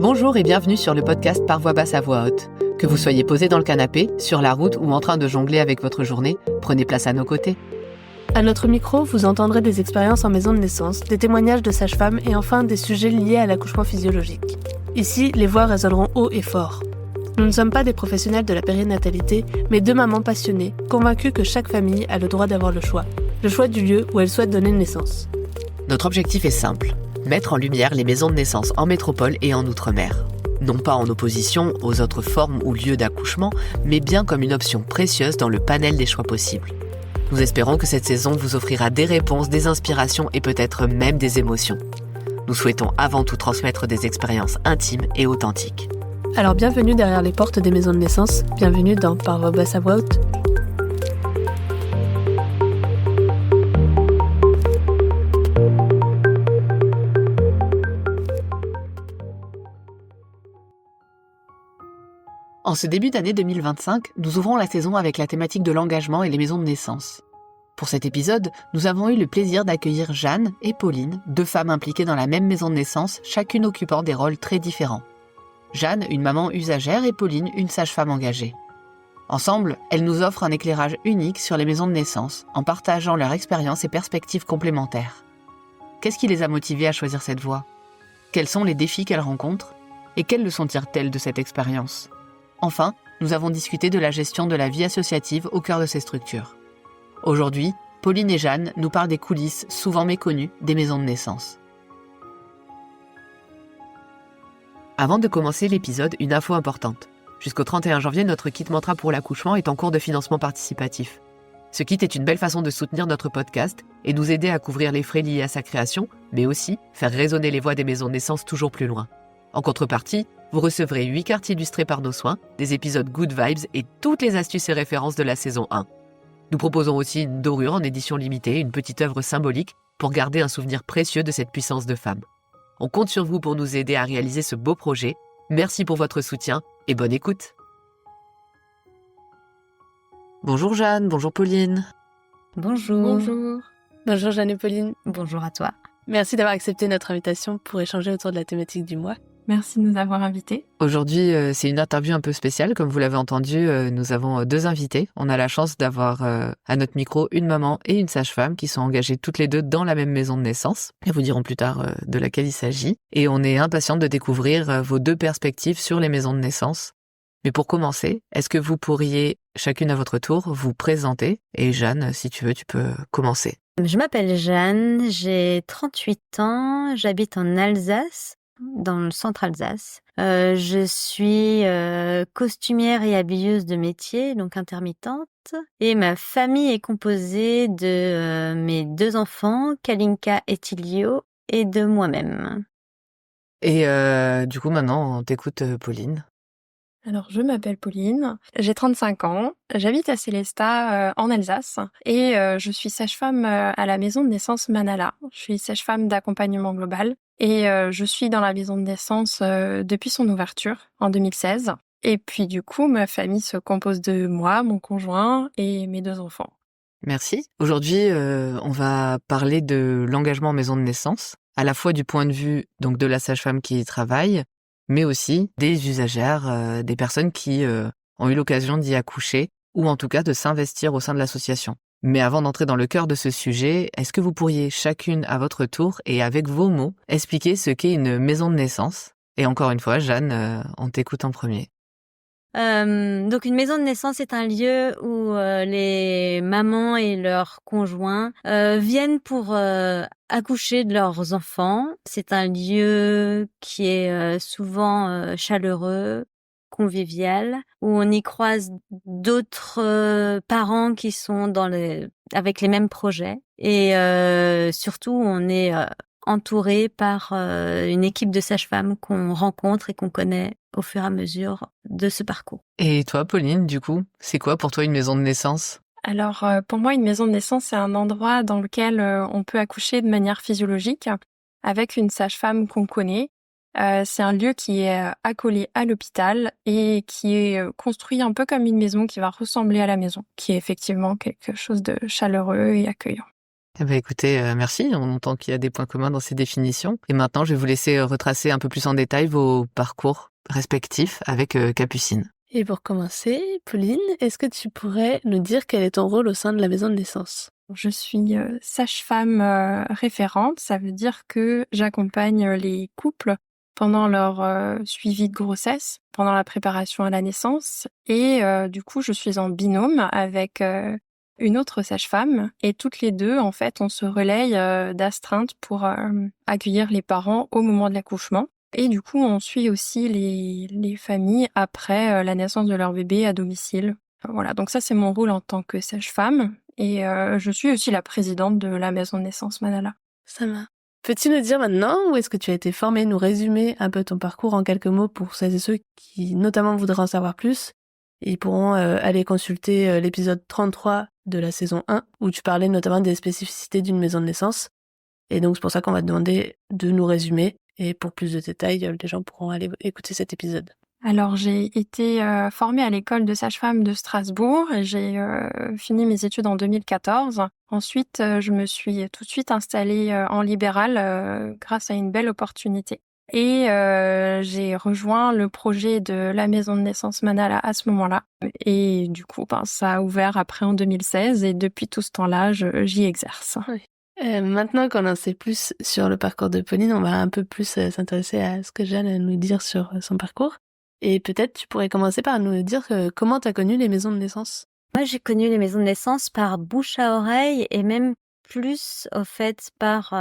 Bonjour et bienvenue sur le podcast Par voix basse à voix haute. Que vous soyez posé dans le canapé, sur la route ou en train de jongler avec votre journée, prenez place à nos côtés. À notre micro, vous entendrez des expériences en maison de naissance, des témoignages de sages-femmes et enfin des sujets liés à l'accouchement physiologique. Ici, les voix résonneront haut et fort. Nous ne sommes pas des professionnels de la périnatalité, mais deux mamans passionnées, convaincues que chaque famille a le droit d'avoir le choix du lieu où elle souhaite donner naissance. Notre objectif est simple, mettre en lumière les maisons de naissance en métropole et en outre-mer. Non pas en opposition aux autres formes ou lieux d'accouchement, mais bien comme une option précieuse dans le panel des choix possibles. Nous espérons que cette saison vous offrira des réponses, des inspirations et peut-être même des émotions. Nous souhaitons avant tout transmettre des expériences intimes et authentiques. Alors bienvenue derrière les portes des maisons de naissance, bienvenue dans Par voix basse à voix haute. En ce début d'année 2025, nous ouvrons la saison avec la thématique de l'engagement et les maisons de naissance. Pour cet épisode, nous avons eu le plaisir d'accueillir Jeanne et Pauline, deux femmes impliquées dans la même maison de naissance, chacune occupant des rôles très différents. Jeanne, une maman usagère, et Pauline, une sage-femme engagée. Ensemble, elles nous offrent un éclairage unique sur les maisons de naissance, en partageant leur expérience et perspectives complémentaires. Qu'est-ce qui les a motivées à choisir cette voie ? Quels sont les défis qu'elles rencontrent ? Et quelles leçons tirent-elles de cette expérience ? Enfin, nous avons discuté de la gestion de la vie associative au cœur de ces structures. Aujourd'hui, Pauline et Jeanne nous parlent des coulisses souvent méconnues des maisons de naissance. Avant de commencer l'épisode, une info importante. Jusqu'au 31 janvier, notre kit mantra pour l'accouchement est en cours de financement participatif. Ce kit est une belle façon de soutenir notre podcast et nous aider à couvrir les frais liés à sa création, mais aussi faire résonner les voix des maisons de naissance toujours plus loin. En contrepartie, vous recevrez 8 cartes illustrées par nos soins, des épisodes Good Vibes et toutes les astuces et références de la saison 1. Nous proposons aussi une dorure en édition limitée, une petite œuvre symbolique pour garder un souvenir précieux de cette puissance de femme. On compte sur vous pour nous aider à réaliser ce beau projet. Merci pour votre soutien et bonne écoute. Bonjour Jeanne, bonjour Pauline. Bonjour. Bonjour. Bonjour Jeanne et Pauline. Bonjour à toi. Merci d'avoir accepté notre invitation pour échanger autour de la thématique du mois. Merci de nous avoir invités. Aujourd'hui, c'est une interview un peu spéciale. Comme vous l'avez entendu, nous avons deux invités. On a la chance d'avoir à notre micro une maman et une sage-femme qui sont engagées toutes les deux dans la même maison de naissance. Elles vous diront plus tard de laquelle il s'agit. Et on est impatiente de découvrir vos deux perspectives sur les maisons de naissance. Mais pour commencer, est-ce que vous pourriez, chacune à votre tour, vous présenter ? Et Jeanne, si tu veux, tu peux commencer. Je m'appelle Jeanne, j'ai 38 ans, j'habite en Alsace, dans le centre Alsace. Je suis costumière et habilleuse de métier, donc intermittente. Et ma famille est composée de mes deux enfants, Kalinka et Tilio, et de moi-même. Et du coup, maintenant, on t'écoute, Pauline. Alors, je m'appelle Pauline, j'ai 35 ans, j'habite à Sélestat en Alsace et je suis sage-femme à la maison de naissance Manala. Je suis sage-femme d'accompagnement global et je suis dans la maison de naissance depuis son ouverture en 2016. Et puis du coup, ma famille se compose de moi, mon conjoint et mes deux enfants. Merci. Aujourd'hui, on va parler de l'engagement en maison de naissance, à la fois du point de vue donc de la sage-femme qui y travaille, mais aussi des usagères, des personnes qui ont eu l'occasion d'y accoucher, ou en tout cas de s'investir au sein de l'association. Mais avant d'entrer dans le cœur de ce sujet, est-ce que vous pourriez chacune à votre tour et avec vos mots expliquer ce qu'est une maison de naissance ? Et encore une fois, Jeanne, on t'écoute en premier. Donc une maison de naissance est un lieu où les mamans et leurs conjoints viennent pour accoucher de leurs enfants. C'est un lieu qui est souvent chaleureux, convivial, où on y croise d'autres parents qui sont avec les mêmes projets. Et surtout, on est entouré par une équipe de sages-femmes qu'on rencontre et qu'on connaît au fur et à mesure de ce parcours. Et toi, Pauline, du coup, c'est quoi pour toi une maison de naissance ? Alors, pour moi, une maison de naissance, c'est un endroit dans lequel on peut accoucher de manière physiologique avec une sage-femme qu'on connaît. C'est un lieu qui est accolé à l'hôpital et qui est construit un peu comme une maison qui va ressembler à la maison, qui est effectivement quelque chose de chaleureux et accueillant. Eh ben écoutez, merci. On entend qu'il y a des points communs dans ces définitions. Et maintenant, je vais vous laisser retracer un peu plus en détail vos parcours respectifs avec Capucine. Et pour commencer, Pauline, est-ce que tu pourrais nous dire quel est ton rôle au sein de la maison de naissance? Je suis sage-femme référente. Ça veut dire que j'accompagne les couples pendant leur suivi de grossesse, pendant la préparation à la naissance. Et du coup, je suis en binôme avec une autre sage-femme. Et toutes les deux, en fait, on se relaye d'astreinte pour accueillir les parents au moment de l'accouchement. Et du coup, on suit aussi les familles après la naissance de leur bébé à domicile. Voilà, donc ça, c'est mon rôle en tant que sage-femme. Et je suis aussi la présidente de la maison de naissance Manala. Ça va. Peux-tu nous dire maintenant où est-ce que tu as été formée, nous résumer un peu ton parcours en quelques mots pour celles et ceux qui notamment voudraient en savoir plus? Ils pourront aller consulter l'épisode 33 de la saison 1 où tu parlais notamment des spécificités d'une maison de naissance. Et donc c'est pour ça qu'on va te demander de nous résumer. Et pour plus de détails, les gens pourront aller écouter cet épisode. Alors, j'ai été formée à l'école de sage-femme de Strasbourg. J'ai fini mes études en 2014. Ensuite, je me suis tout de suite installée en libéral grâce à une belle opportunité. Et j'ai rejoint le projet de la maison de naissance Manala à ce moment-là. Et du coup, ça a ouvert après en 2016. Et depuis tout ce temps-là, j'y exerce. Oui. Maintenant qu'on en sait plus sur le parcours de Pauline, on va un peu plus s'intéresser à ce que Jeanne a à nous dire sur son parcours. Et peut-être tu pourrais commencer par nous dire comment tu as connu les maisons de naissance. Moi, j'ai connu les maisons de naissance par bouche à oreille et même plus, au fait, par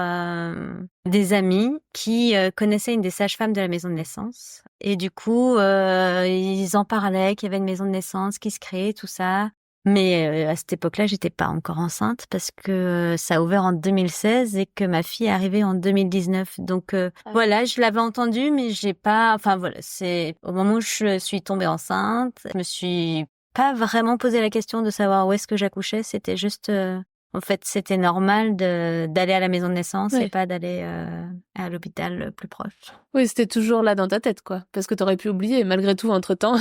des amis qui connaissaient une des sages-femmes de la maison de naissance. Et du coup, ils en parlaient qu'il y avait une maison de naissance qui se créait, tout ça. Mais à cette époque-là, j'étais pas encore enceinte parce que ça a ouvert en 2016 et que ma fille est arrivée en 2019. Donc voilà, je l'avais entendu, mais j'ai pas. Enfin voilà, c'est au moment où je suis tombée enceinte, je me suis pas vraiment posé la question de savoir où est-ce que j'accouchais. C'était juste, en fait, c'était normal d'aller à la maison de naissance et pas d'aller à l'hôpital plus proche. Oui, c'était toujours là dans ta tête, quoi. Parce que t'aurais pu oublier, malgré tout, entre-temps.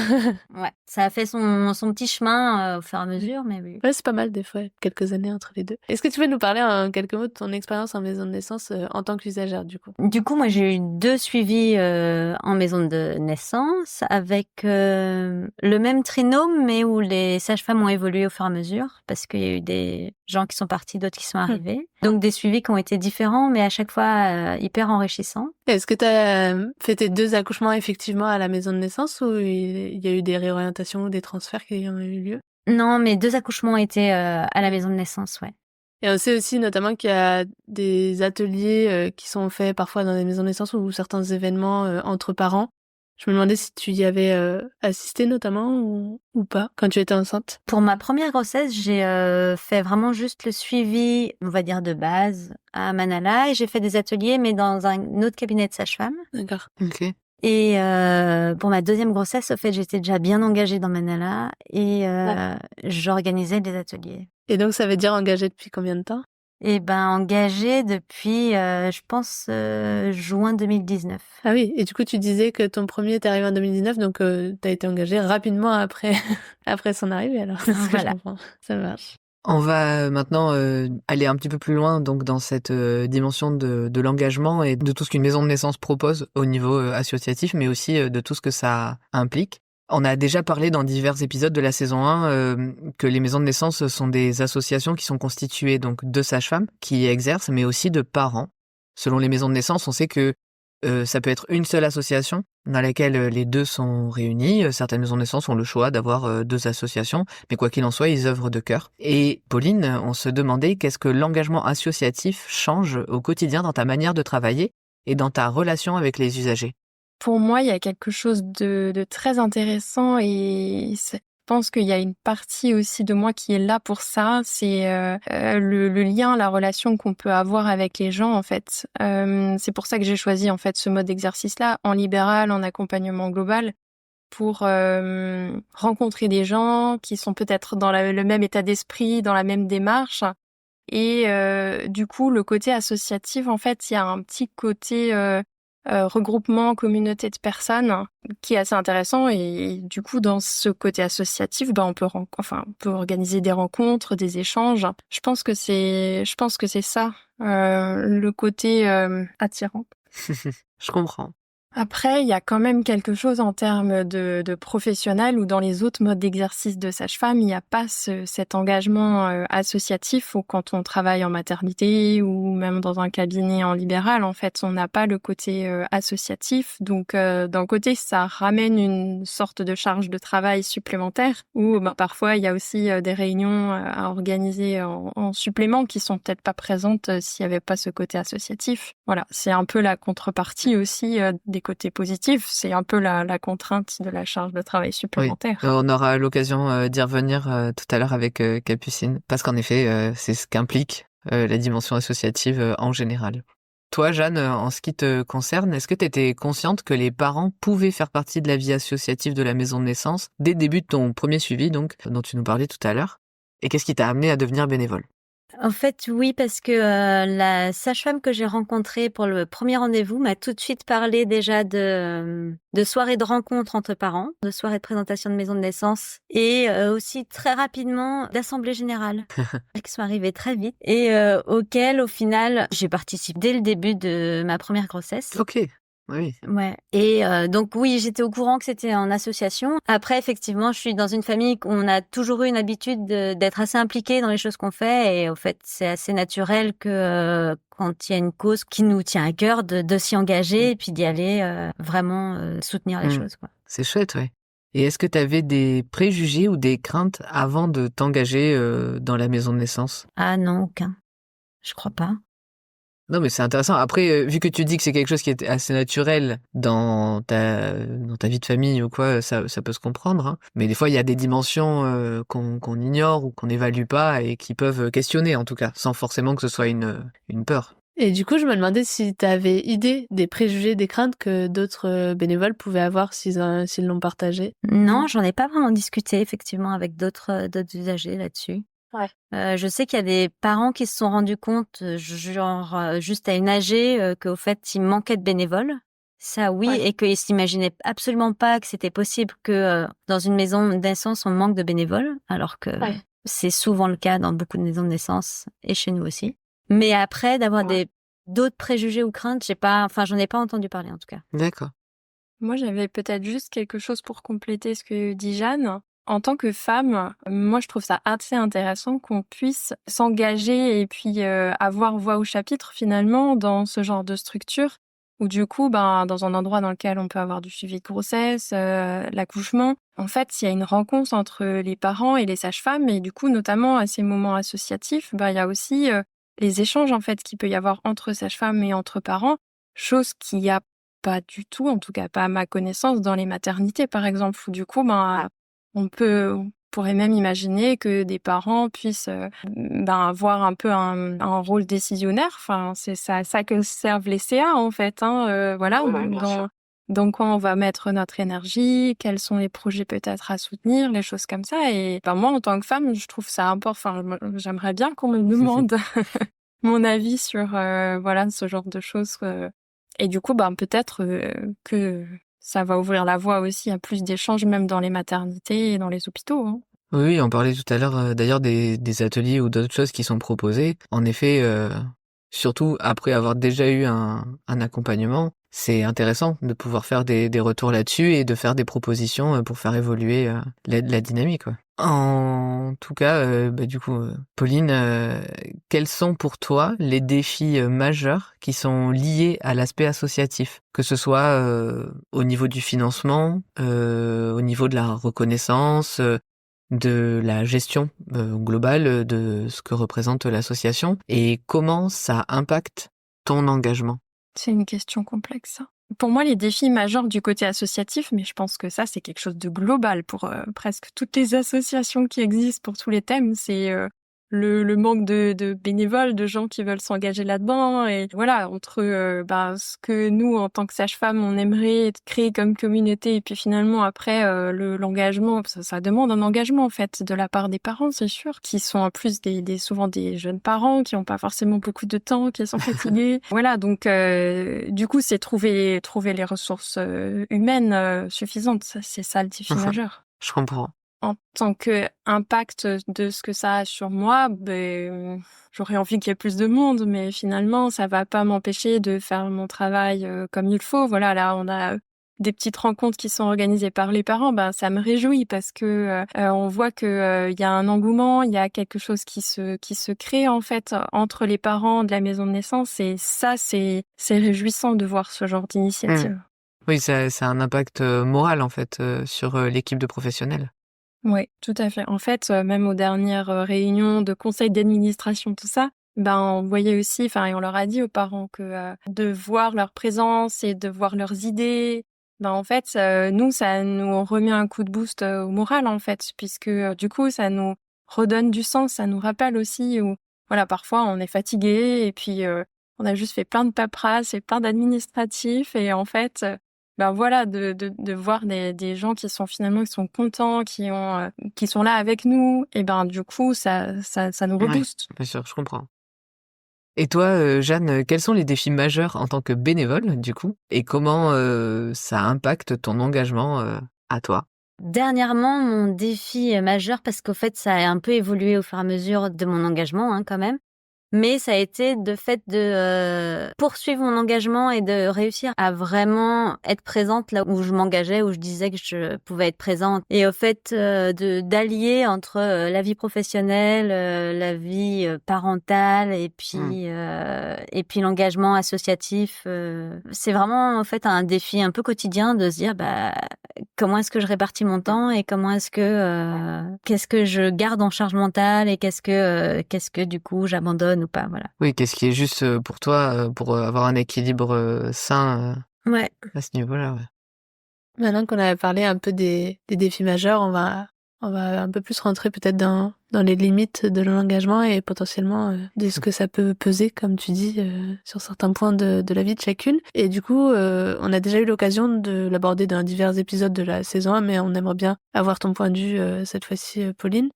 Ouais, ça a fait son petit chemin au fur et à mesure, mais oui. Ouais, c'est pas mal, des fois, quelques années entre les deux. Est-ce que tu veux nous parler en quelques mots de ton expérience en maison de naissance en tant qu'usagère, du coup? Du coup, moi, j'ai eu 2 suivis en maison de naissance avec le même trinôme, mais où les sages-femmes ont évolué au fur et à mesure, parce qu'il y a eu des gens qui sont partis, d'autres qui sont arrivés. Donc, des suivis qui ont été différents, mais à chaque fois hyper enrichissants. Est-ce que tu as fait tes 2 accouchements effectivement à la maison de naissance ou il y a eu des réorientations ou des transferts qui ont eu lieu? Non, mes 2 accouchements ont été à la maison de naissance, ouais. Et on sait aussi notamment qu'il y a des ateliers qui sont faits parfois dans des maisons de naissance ou certains événements entre parents. Je me demandais si tu y avais assisté notamment ou pas quand tu étais enceinte. Pour ma première grossesse, j'ai fait vraiment juste le suivi, on va dire de base, à Manala, et j'ai fait des ateliers, mais dans un autre cabinet de sage-femme. D'accord. Ok. Et pour ma deuxième grossesse, au fait, j'étais déjà bien engagée dans Manala et j'organisais des ateliers. Et donc ça veut dire engagée depuis combien de temps? Et engagée depuis, je pense, juin 2019. Ah oui, et du coup tu disais que ton premier est arrivé en 2019, donc t'as été engagée rapidement après après son arrivée alors. C'est ce que je Voilà. comprends. Ça marche. On va maintenant aller un petit peu plus loin donc dans cette dimension de l'engagement et de tout ce qu'une maison de naissance propose au niveau associatif, mais aussi de tout ce que ça implique. On a déjà parlé dans divers épisodes de la saison 1 que les maisons de naissance sont des associations qui sont constituées donc de sages-femmes qui exercent, mais aussi de parents. Selon les maisons de naissance, on sait que ça peut être une seule association dans laquelle les deux sont réunis. Certaines maisons de naissance ont le choix d'avoir 2 associations, mais quoi qu'il en soit, ils œuvrent de cœur. Et Pauline, on se demandait qu'est-ce que l'engagement associatif change au quotidien dans ta manière de travailler et dans ta relation avec les usagers. Pour moi, il y a quelque chose de très intéressant et je pense qu'il y a une partie aussi de moi qui est là pour ça. C'est le lien, la relation qu'on peut avoir avec les gens, en fait. C'est pour ça que j'ai choisi, en fait, ce mode d'exercice-là, en libéral, en accompagnement global, pour rencontrer des gens qui sont peut-être dans le même état d'esprit, dans la même démarche. Et du coup, le côté associatif, en fait, il y a un petit côté regroupement, communauté de personnes, qui est assez intéressant. Et du coup, dans ce côté associatif, on peut organiser des rencontres, des échanges. Je pense que c'est ça, le côté attirant. Je comprends. Après, il y a quand même quelque chose en termes de professionnel ou dans les autres modes d'exercice de sage-femme, il n'y a pas cet engagement associatif ou quand on travaille en maternité ou même dans un cabinet en libéral, en fait, on n'a pas le côté associatif. Donc, d'un côté, ça ramène une sorte de charge de travail supplémentaire où parfois, il y a aussi des réunions à organiser en supplément qui sont peut-être pas présentes s'il n'y avait pas ce côté associatif. Voilà, c'est un peu la contrepartie aussi des côtés positifs, c'est un peu la contrainte de la charge de travail supplémentaire. Oui. On aura l'occasion d'y revenir tout à l'heure avec Capucine, parce qu'en effet, c'est ce qu'implique la dimension associative en général. Toi, Jeanne, en ce qui te concerne, est-ce que tu étais consciente que les parents pouvaient faire partie de la vie associative de la maison de naissance dès le début de ton premier suivi, donc, dont tu nous parlais tout à l'heure? Et qu'est-ce qui t'a amené à devenir bénévole? En fait, oui, parce que la sage-femme que j'ai rencontrée pour le premier rendez-vous m'a tout de suite parlé déjà de soirées de rencontres entre parents, de soirées de présentation de maison de naissance et aussi très rapidement d'assemblée générale qui sont arrivées très vite et auxquelles, au final, j'ai participé dès le début de ma première grossesse. Ok, oui. Ouais. Et donc oui, j'étais au courant que c'était en association. Après, effectivement, je suis dans une famille où on a toujours eu une habitude d'être assez impliqué dans les choses qu'on fait. Et au fait, c'est assez naturel que quand il y a une cause qui nous tient à cœur, de s'y engager et puis d'y aller vraiment soutenir les choses, quoi. C'est chouette, ouais. Et est-ce que tu avais des préjugés ou des craintes avant de t'engager dans la maison de naissance? Ah non, aucun. Je crois pas. Non, mais c'est intéressant. Après, vu que tu dis que c'est quelque chose qui est assez naturel dans ta vie de famille ou quoi, ça peut se comprendre, hein. Mais des fois, il y a des dimensions qu'on ignore ou qu'on n'évalue pas et qui peuvent questionner, en tout cas, sans forcément que ce soit une peur. Et du coup, je me demandais si tu avais idée des préjugés, des craintes que d'autres bénévoles pouvaient avoir s'ils l'ont partagé. Non, j'en ai pas vraiment discuté, effectivement, avec d'autres usagers là-dessus. Ouais. Je sais qu'il y a des parents qui se sont rendus compte, juste à une AG, qu'au fait, il manquait de bénévoles. Ça, oui, Ouais. et qu'ils s'imaginaient absolument pas que c'était possible que dans une maison de naissance, on manque de bénévoles, alors que c'est souvent le cas dans beaucoup de maisons de naissance et chez nous aussi. Mais après, d'avoir d'autres préjugés ou craintes, j'en ai pas entendu parler en tout cas. D'accord. Moi, j'avais peut-être juste quelque chose pour compléter ce que dit Jeanne. En tant que femme, moi, je trouve ça assez intéressant qu'on puisse s'engager et puis avoir voix au chapitre finalement dans ce genre de structure où du coup, dans un endroit dans lequel on peut avoir du suivi de grossesse, l'accouchement, en fait, il y a une rencontre entre les parents et les sages-femmes et du coup, notamment à ces moments associatifs, il y a aussi les échanges en fait qu'il peut y avoir entre sages-femmes et entre parents, chose qu'il n'y a pas du tout, en tout cas pas à ma connaissance, dans les maternités par exemple, où du coup, on pourrait même imaginer que des parents puissent avoir un peu un rôle décisionnaire. Enfin, c'est ça que servent les CA en fait. Voilà, dans quoi on va mettre notre énergie, quels sont les projets peut-être à soutenir, les choses comme ça. Et moi, en tant que femme, je trouve ça important. Enfin, j'aimerais bien qu'on me demande mon avis sur ce genre de choses. Et du coup, peut-être que ça va ouvrir la voie aussi à plus d'échanges, même dans les maternités et dans les hôpitaux. Hein. Oui, on parlait tout à l'heure d'ailleurs des ateliers ou d'autres choses qui sont proposées. En effet, surtout après avoir déjà eu un accompagnement, c'est intéressant de pouvoir faire des retours là-dessus et de faire des propositions pour faire évoluer la dynamique, quoi. En tout cas, du coup, Pauline, quels sont pour toi les défis majeurs qui sont liés à l'aspect associatif, que ce soit au niveau du financement, au niveau de la reconnaissance, de la gestion globale de ce que représente l'association et comment ça impacte ton engagement? C'est une question complexe, ça. Pour moi, les défis majeurs du côté associatif, mais je pense que ça, c'est quelque chose de global pour presque toutes les associations qui existent pour tous les thèmes, c'est le manque de bénévoles, de gens qui veulent s'engager là-dedans. Et voilà, entre ce que nous, en tant que sage-femme, on aimerait créer comme communauté, et puis finalement, après, l'engagement, ça demande un engagement, en fait, de la part des parents, c'est sûr, qui sont en plus souvent des jeunes parents, qui n'ont pas forcément beaucoup de temps, qui sont fatigués. Voilà, donc du coup, c'est trouver les ressources humaines suffisantes. C'est ça le défi majeur. Je comprends. En tant que impact de ce que ça a sur moi, j'aurais envie qu'il y ait plus de monde, mais finalement, ça va pas m'empêcher de faire mon travail comme il faut. Voilà, là, on a des petites rencontres qui sont organisées par les parents. Ça me réjouit parce que on voit que il y a un engouement, il y a quelque chose qui se crée en fait entre les parents de la maison de naissance, et ça, c'est réjouissant de voir ce genre d'initiative. Oui, ça a un impact moral en fait sur l'équipe de professionnels. Oui, tout à fait. En fait, même aux dernières réunions de conseil d'administration, tout ça, on voyait aussi, et on leur a dit aux parents que de voir leur présence et de voir leurs idées, en fait, nous, ça nous remet un coup de boost au moral, en fait, puisque du coup, ça nous redonne du sens, ça nous rappelle aussi où, voilà, parfois on est fatigué et puis on a juste fait plein de paperasse et plein d'administratifs, et en fait, voilà, de voir des gens qui sont contents, qui sont là avec nous, et du coup, ça nous rebooste. Bien sûr, je comprends. Et toi, Jeanne, quels sont les défis majeurs en tant que bénévole, du coup, et comment ça impacte ton engagement à toi? Dernièrement, mon défi majeur, parce qu'au fait, ça a un peu évolué au fur et à mesure de mon engagement, quand même. Mais ça a été de poursuivre mon engagement et de réussir à vraiment être présente là où je m'engageais, où je disais que je pouvais être présente. Et au fait, d'allier entre la vie professionnelle, la vie parentale et puis l'engagement associatif. C'est vraiment en fait un défi un peu quotidien de se dire comment est-ce que je répartis mon temps et qu'est-ce que je garde en charge mentale et qu'est-ce que du coup j'abandonne ou pas, voilà. Oui, qu'est-ce qui est juste pour toi, pour avoir un équilibre sain Ouais. à ce niveau-là, ouais. Maintenant qu'on a parlé un peu des défis majeurs, on va un peu plus rentrer peut-être dans les limites de l'engagement et potentiellement de ce que ça peut peser, comme tu dis, sur certains points de la vie de chacune. Et du coup, on a déjà eu l'occasion de l'aborder dans divers épisodes de la saison 1, mais on aimerait bien avoir ton point de vue cette fois-ci, Pauline.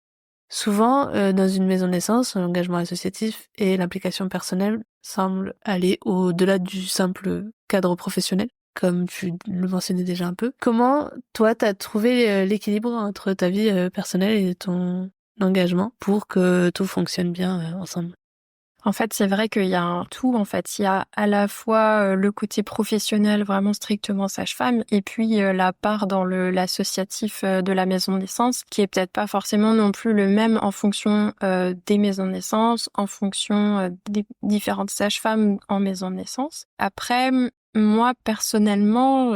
Souvent, dans une maison de naissance, l'engagement associatif et l'implication personnelle semblent aller au-delà du simple cadre professionnel, comme tu le mentionnais déjà un peu. Comment, toi, t'as trouvé l'équilibre entre ta vie personnelle et ton engagement pour que tout fonctionne bien ensemble? En fait, c'est vrai qu'il y a un tout. En fait, il y a à la fois le côté professionnel, vraiment strictement sage-femme, et puis la part dans l'associatif de la maison de naissance, qui est peut-être pas forcément non plus le même en fonction des maisons de naissance, en fonction des différentes sages-femmes en maison de naissance. Après, moi, personnellement,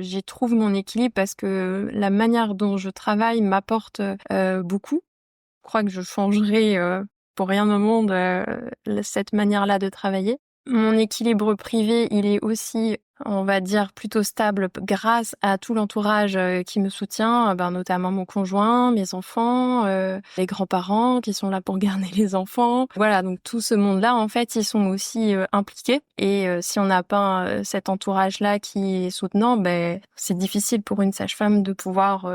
j'y trouve mon équilibre parce que la manière dont je travaille m'apporte beaucoup. Je crois que je changerais pour rien au monde cette manière-là de travailler. Mon équilibre privé, il est aussi, on va dire, plutôt stable grâce à tout l'entourage qui me soutient, notamment mon conjoint, mes enfants, les grands-parents qui sont là pour garder les enfants. Voilà, donc tout ce monde-là, en fait, ils sont aussi impliqués. Et si on n'a pas cet entourage-là qui est soutenant, c'est difficile pour une sage-femme de pouvoir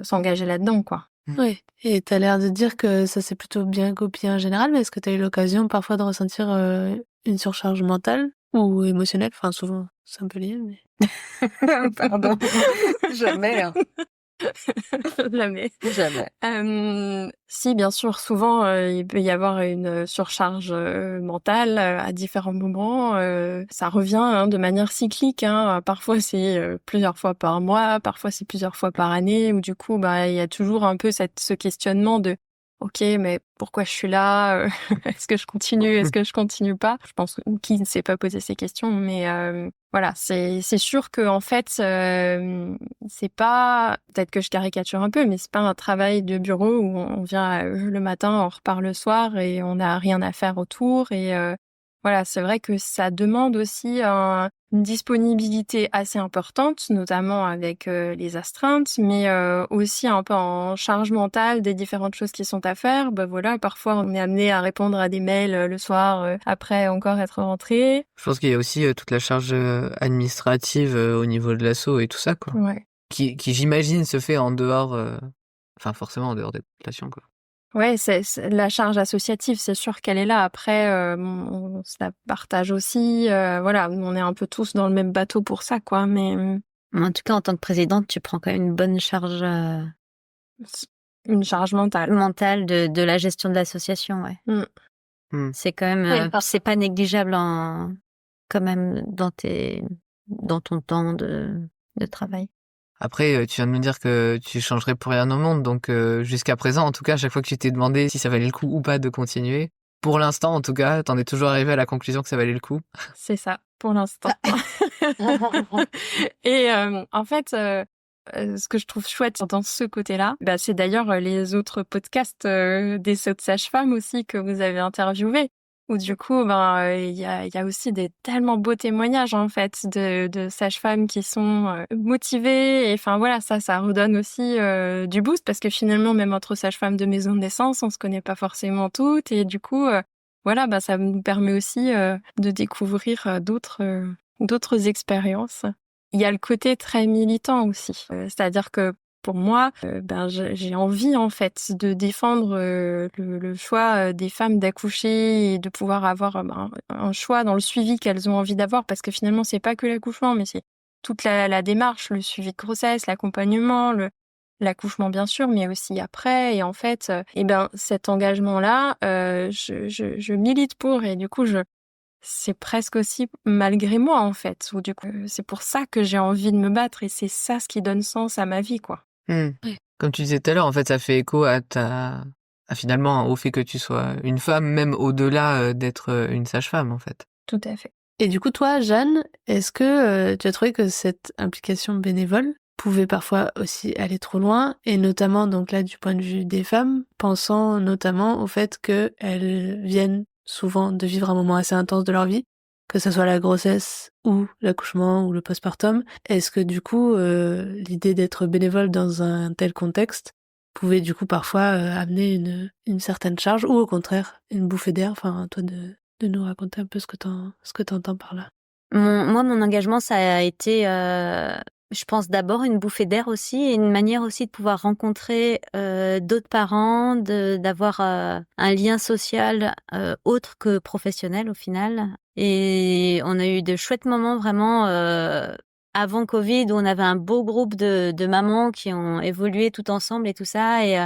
s'engager là-dedans, quoi. Oui, et t'as l'air de dire que ça s'est plutôt bien goupillé en général, mais est-ce que t'as eu l'occasion parfois de ressentir une surcharge mentale ou émotionnelle? Enfin, souvent, c'est un peu lié, mais... Pardon. Jamais, hein. Jamais. Jamais. Si, bien sûr, souvent, il peut y avoir une surcharge mentale à différents moments. Ça revient de manière cyclique. Parfois, c'est plusieurs fois par mois, parfois, c'est plusieurs fois par année, où du coup, il y a toujours un peu ce questionnement de OK, mais pourquoi je suis là? Est-ce que je continue? Est-ce que je continue pas? Je pense que qui ne s'est pas posé ces questions, mais voilà, c'est sûr que en fait, c'est pas, peut-être que je caricature un peu, mais c'est pas un travail de bureau où on vient le matin, on repart le soir et on n'a rien à faire autour. Et voilà, c'est vrai que ça demande aussi une disponibilité assez importante, notamment avec les astreintes, mais aussi un peu en charge mentale des différentes choses qui sont à faire. Bah voilà, parfois on est amené à répondre à des mails le soir après encore être rentré. Je pense qu'il y a aussi toute la charge administrative au niveau de l'asso et tout ça, quoi. Ouais. Qui j'imagine se fait en dehors, enfin forcément en dehors des populations, quoi. Ouais, c'est la charge associative, c'est sûr qu'elle est là. Après, on se la partage aussi. Voilà, on est un peu tous dans le même bateau pour ça, quoi. Mais En tout cas, en tant que présidente, tu prends quand même une bonne charge une charge mentale. mentale de la gestion de l'association, ouais. C'est quand même, Ouais, c'est pas négligeable quand même dans ton temps de travail. Après, tu viens de me dire que tu changerais pour rien au monde, donc jusqu'à présent, en tout cas, à chaque fois que tu t'es demandé si ça valait le coup ou pas de continuer, pour l'instant, en tout cas, t'en es toujours arrivé à la conclusion que ça valait le coup. C'est ça, pour l'instant. Et en fait, ce que je trouve chouette dans ce côté-là, bah, c'est d'ailleurs les autres podcasts des Sauts de Sages-Femmes aussi que vous avez interviewés, où du coup, ben il y a aussi des tellement beaux témoignages en fait de sages-femmes qui sont motivées. Et enfin voilà, ça redonne aussi du boost parce que finalement, même entre sages-femmes de maison de naissance, on se connaît pas forcément toutes, et du coup, voilà, bah ça nous permet aussi de découvrir d'autres expériences. Il y a le côté très militant aussi. C'est-à-dire que pour moi, ben j'ai envie en fait de défendre le choix des femmes d'accoucher et de pouvoir avoir un choix dans le suivi qu'elles ont envie d'avoir, parce que finalement c'est pas que l'accouchement, mais c'est toute la démarche, le suivi de grossesse, l'accompagnement, l'accouchement bien sûr, mais aussi après. Et en fait, cet engagement-là, je milite pour, et du coup c'est presque aussi malgré moi en fait. Ou du coup, c'est pour ça que j'ai envie de me battre, et c'est ça ce qui donne sens à ma vie, quoi. Ouais. Comme tu disais tout à l'heure, en fait, ça fait écho à finalement au fait que tu sois une femme, même au-delà d'être une sage-femme, en fait. Tout à fait. Et du coup, toi, Jeanne, est-ce que tu as trouvé que cette implication bénévole pouvait parfois aussi aller trop loin, et notamment donc là du point de vue des femmes, pensant notamment au fait qu'elles viennent souvent de vivre un moment assez intense de leur vie, que ce soit la grossesse ou l'accouchement ou le postpartum. Est-ce que du coup, l'idée d'être bénévole dans un tel contexte pouvait du coup parfois amener une certaine charge, ou au contraire une bouffée d'air? Enfin, toi de nous raconter un peu ce que t'entends par là. Mon engagement, ça a été, je pense d'abord une bouffée d'air aussi, et une manière aussi de pouvoir rencontrer d'autres parents, d'avoir un lien social autre que professionnel au final. Et on a eu de chouettes moments vraiment avant Covid, où on avait un beau groupe de mamans qui ont évolué tout ensemble et tout ça, et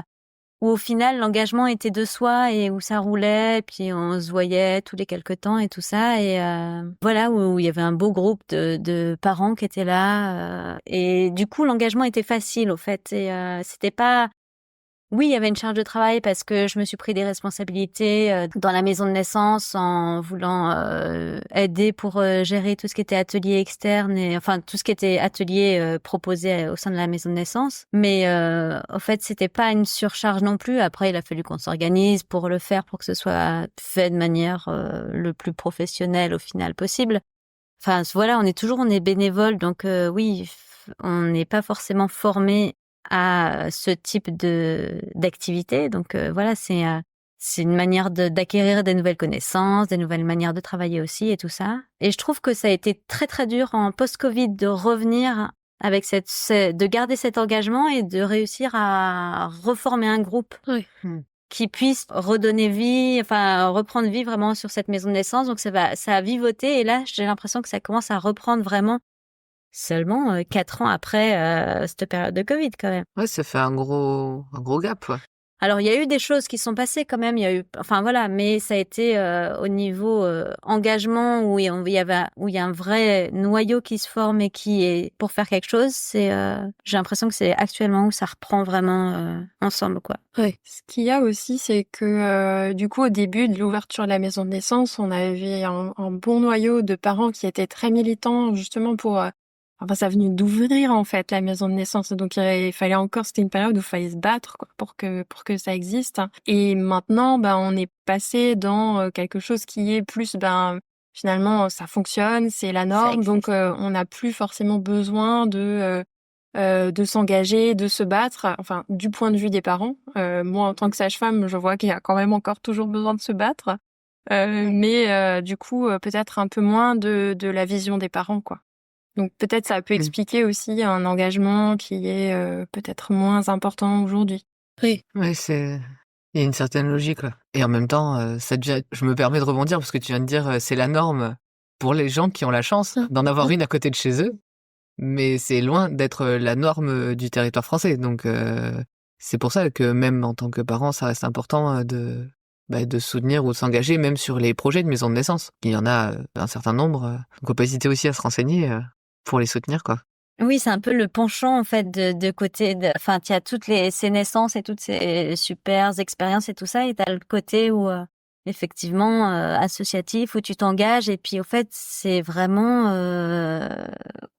où au final l'engagement était de soi, et où ça roulait, et puis on se voyait tous les quelques temps et tout ça, et voilà, où il y avait un beau groupe de parents qui étaient là, et du coup l'engagement était facile au fait, et c'était pas... Oui, il y avait une charge de travail parce que je me suis pris des responsabilités dans la maison de naissance, en voulant aider pour gérer tout ce qui était atelier externe, et enfin tout ce qui était atelier proposé au sein de la maison de naissance. Mais en fait, c'était pas une surcharge non plus. Après, il a fallu qu'on s'organise pour le faire, pour que ce soit fait de manière le plus professionnelle au final possible. Enfin voilà, on est bénévole, donc oui, on n'est pas forcément formé à ce type d'activité. Donc voilà, c'est une manière d'acquérir des nouvelles connaissances, des nouvelles manières de travailler aussi, et tout ça. Et je trouve que ça a été très très dur en post-Covid de revenir avec de garder cet engagement et de réussir à reformer un groupe qui puisse redonner vie, enfin reprendre vie vraiment sur cette maison de naissance. Donc ça a vivoté, et là j'ai l'impression que ça commence à reprendre vraiment seulement 4 ans après cette période de Covid quand même. Ouais, ça fait un gros gap, ouais. Alors il y a eu des choses qui sont passées quand même, il y a eu, enfin voilà, mais ça a été au niveau engagement, où il y a un vrai noyau qui se forme et qui est pour faire quelque chose. J'ai l'impression que c'est actuellement où ça reprend vraiment ensemble, quoi. Ouais. Ce qu'il y a aussi, c'est que du coup, au début de l'ouverture de la maison de naissance, on avait un bon noyau de parents qui étaient très militants justement pour enfin, ça venait d'ouvrir en fait la maison de naissance, donc il fallait encore, c'était une période où il fallait se battre quoi, pour que ça existe. Et maintenant, on est passé dans quelque chose qui est plus, finalement, ça fonctionne, c'est la Ça norme, existe. donc on n'a plus forcément besoin de s'engager, de se battre, enfin du point de vue des parents. Moi, en tant que sage-femme, je vois qu'il y a quand même encore toujours besoin de se battre, mais du coup, peut-être un peu moins de la vision des parents, quoi. Donc peut-être ça peut expliquer aussi un engagement qui est peut-être moins important aujourd'hui. Oui. Ouais, il y a une certaine logique, quoi. Et en même temps, je me permets de rebondir parce que tu viens de dire, c'est la norme pour les gens qui ont la chance d'en avoir une à côté de chez eux, mais c'est loin d'être la norme du territoire français. Donc, c'est pour ça que même en tant que parent, ça reste important de soutenir ou de s'engager même sur les projets de maison de naissance. Il y en a un certain nombre, donc faut pas hésiter aussi à se renseigner pour les soutenir, quoi. Oui, c'est un peu le penchant en fait de côté enfin, tu as ces naissances et toutes ces super expériences et tout ça, et t'as le côté où effectivement associatif, où tu t'engages, et puis au fait c'est vraiment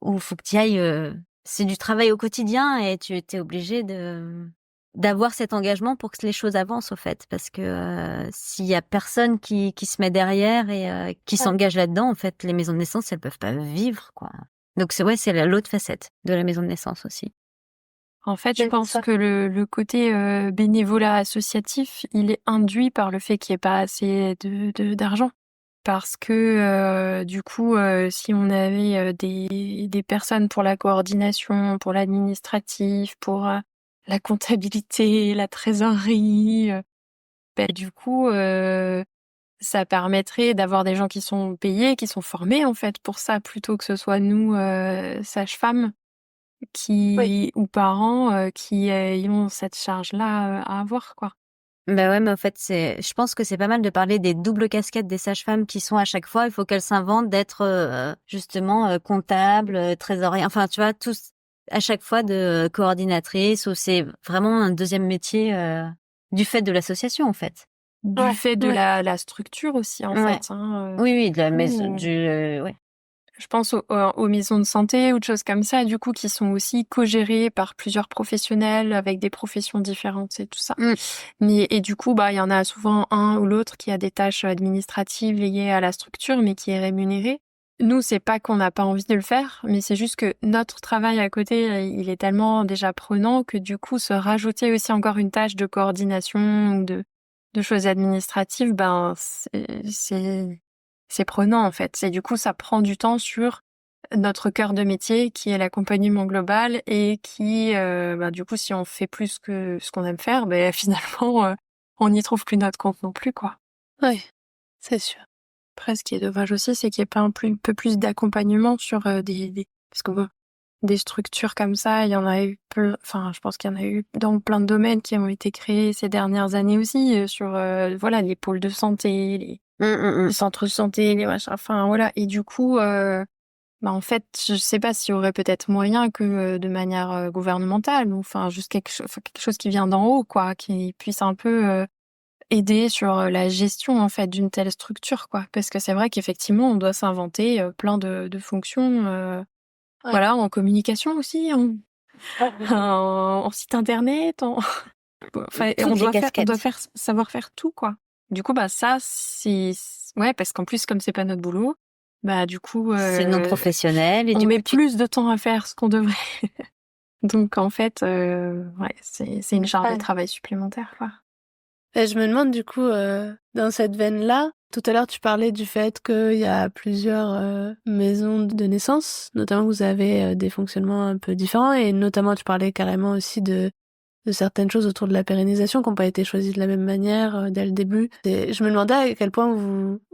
où faut que tu ailles, c'est du travail au quotidien, et tu es obligé d'avoir cet engagement pour que les choses avancent au fait, parce que s'il y a personne qui se met derrière et qui s'engage là-dedans, en fait les maisons de naissance elles peuvent pas vivre quoi. Donc c'est l'autre facette de la maison de naissance aussi. En fait, je pense que le côté bénévolat associatif, il est induit par le fait qu'il n'y ait pas assez d'argent. Parce que du coup, si on avait des personnes pour la coordination, pour l'administratif, pour la comptabilité, la trésorerie, du coup, ça permettrait d'avoir des gens qui sont payés, qui sont formés en fait pour ça, plutôt que ce soit nous, sages-femmes, ou parents, qui ayons cette charge-là à avoir, quoi. Bah ouais, mais en fait, je pense que c'est pas mal de parler des doubles casquettes des sages-femmes qui sont à chaque fois, il faut qu'elles s'inventent d'être justement comptables, trésorières, enfin tu vois, tous à chaque fois de coordinatrices, ou c'est vraiment un deuxième métier du fait de l'association en fait. Du fait de la structure aussi, en Ouais. fait. Hein, Oui, de la maison, ouais. Je pense aux maisons de santé ou de choses comme ça, du coup, qui sont aussi co-gérées par plusieurs professionnels avec des professions différentes et tout ça. Et du coup, il y en a souvent un ou l'autre qui a des tâches administratives liées à la structure, mais qui est rémunéré. Nous, c'est pas qu'on n'a pas envie de le faire, mais c'est juste que notre travail à côté, il est tellement déjà prenant que du coup, se rajouter aussi encore une tâche de coordination ou de choses administratives, c'est prenant en fait. Et du coup, ça prend du temps sur notre cœur de métier qui est l'accompagnement global, et qui, du coup, si on fait plus que ce qu'on aime faire, finalement, on n'y trouve plus notre compte non plus, quoi. Oui, c'est sûr. Après, ce qui est dommage aussi, c'est qu'il n'y ait pas un peu plus d'accompagnement sur parce que des structures comme ça, il y en a eu peu. Enfin, je pense qu'il y en a eu dans plein de domaines qui ont été créés ces dernières années aussi, sur les pôles de santé, les centres de santé, les machins. Enfin voilà. Et du coup, en fait, je sais pas s'il y aurait peut-être moyen que de manière gouvernementale, ou enfin juste quelque chose qui vient d'en haut, quoi, qui puisse un peu aider sur la gestion en fait d'une telle structure, quoi. Parce que c'est vrai qu'effectivement, on doit s'inventer plein de fonctions. Voilà, en communication aussi, en site internet, enfin, Toutes on les doit casquettes. savoir faire tout, quoi. Du coup, ça, ouais, parce qu'en plus, comme c'est pas notre boulot, du coup, C'est non professionnel, et on du met coup, plus de temps à faire ce qu'on devrait. Donc, en fait, ouais, c'est une charge de travail supplémentaire, quoi. Et je me demande du coup, dans cette veine-là, tout à l'heure tu parlais du fait qu'il y a plusieurs maisons de naissance, notamment vous avez des fonctionnements un peu différents, et notamment tu parlais carrément aussi de certaines choses autour de la pérennisation qui n'ont pas été choisies de la même manière dès le début. Et je me demandais à quel point